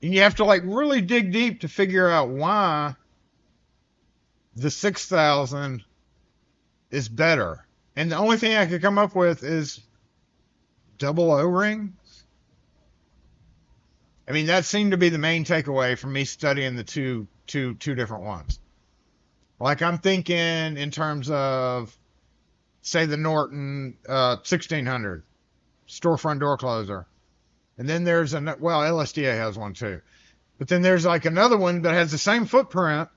And you have to like really dig deep to figure out why the 6000 is better. And the only thing I could come up with is double O-rings. I mean, that seemed to be the main takeaway from me studying the two different ones. Like, I'm thinking in terms of, say, the Norton 1600 storefront door closer. And then there's well, LSDA has one too. But then there's like another one that has the same footprint,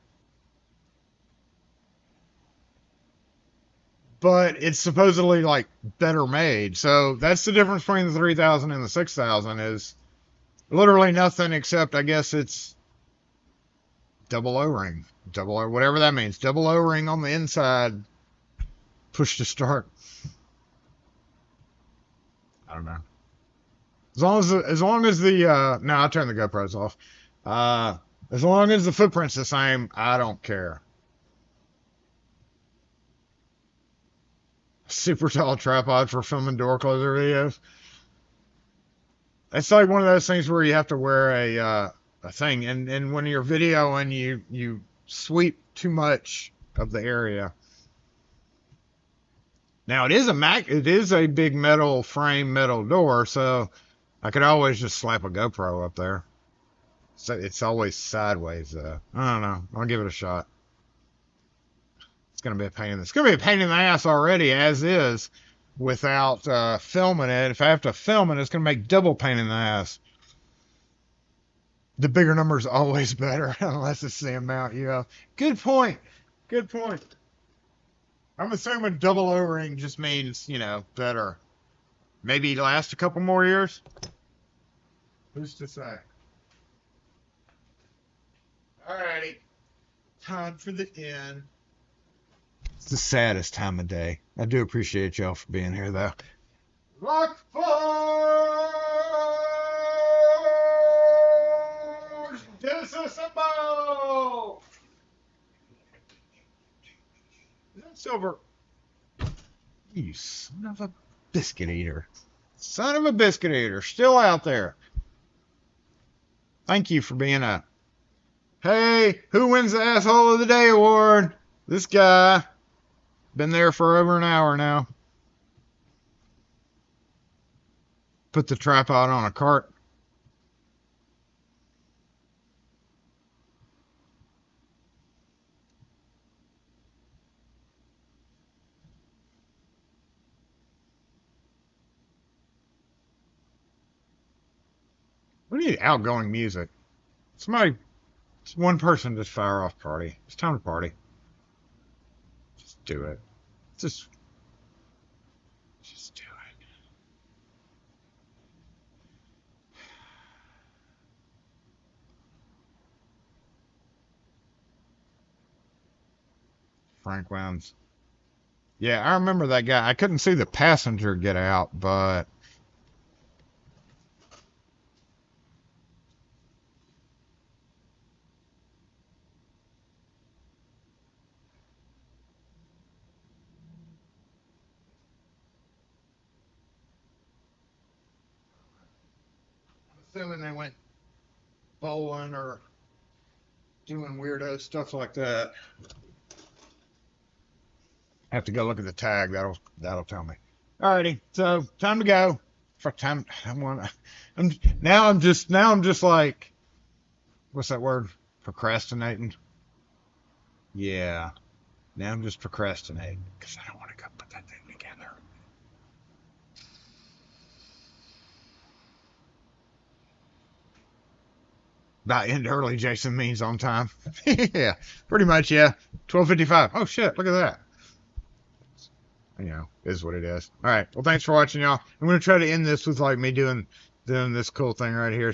but it's supposedly like better made. So that's the difference between the 3000 and the 6000 is literally nothing except, I guess it's double O-ring. Double O, whatever that means. Double O-ring on the inside. Push to start. I don't know. As long as the no, I'll turn the GoPros off. As long as the footprint's the same, I don't care. Super tall tripod for filming door closer videos. It's like one of those things where you have to wear a thing, and when you're videoing, you sweep too much of the area. Now it is a big metal frame, metal door, so I could always just slap a GoPro up there. So it's always sideways though. I don't know. I'll give it a shot. It's gonna be a pain in the ass already as is without filming it. If I have to film it, it's gonna make double pain in the ass. The bigger number is always better, unless it's the amount you have. Good point. Good point. I'm assuming double O-ring just means, you know, better. Maybe last a couple more years. Who's to say? Alrighty. Time for the end. It's the saddest time of day. I do appreciate y'all for being here, though. Locksmith! Disassemble! Is that silver? You son of a biscuit eater. Son of a biscuit eater. Still out there. Thank you for being a... Hey, who wins the Asshole of the Day award? This guy. Been there for over an hour now. Put the tripod on a cart. We need outgoing music. Somebody, just one person just fire off party. It's time to party. Just do it. Just do it. Frank Williams. Yeah, I remember that guy. I couldn't see the passenger get out, but assuming they went bowling or doing weirdo stuff like that. I have to go look at the tag. That'll tell me. Alrighty, so time to go. For time, I'm just like, what's that word? Procrastinating. Yeah. Now I'm just procrastinating because I don't want to go put that thing together. About end early, Jason means on time. Yeah, pretty much, yeah. 12:55. Oh, shit, look at that. You know, is what it is. All right, well, thanks for watching, y'all. I'm going to try to end this with, like, me doing this cool thing right here.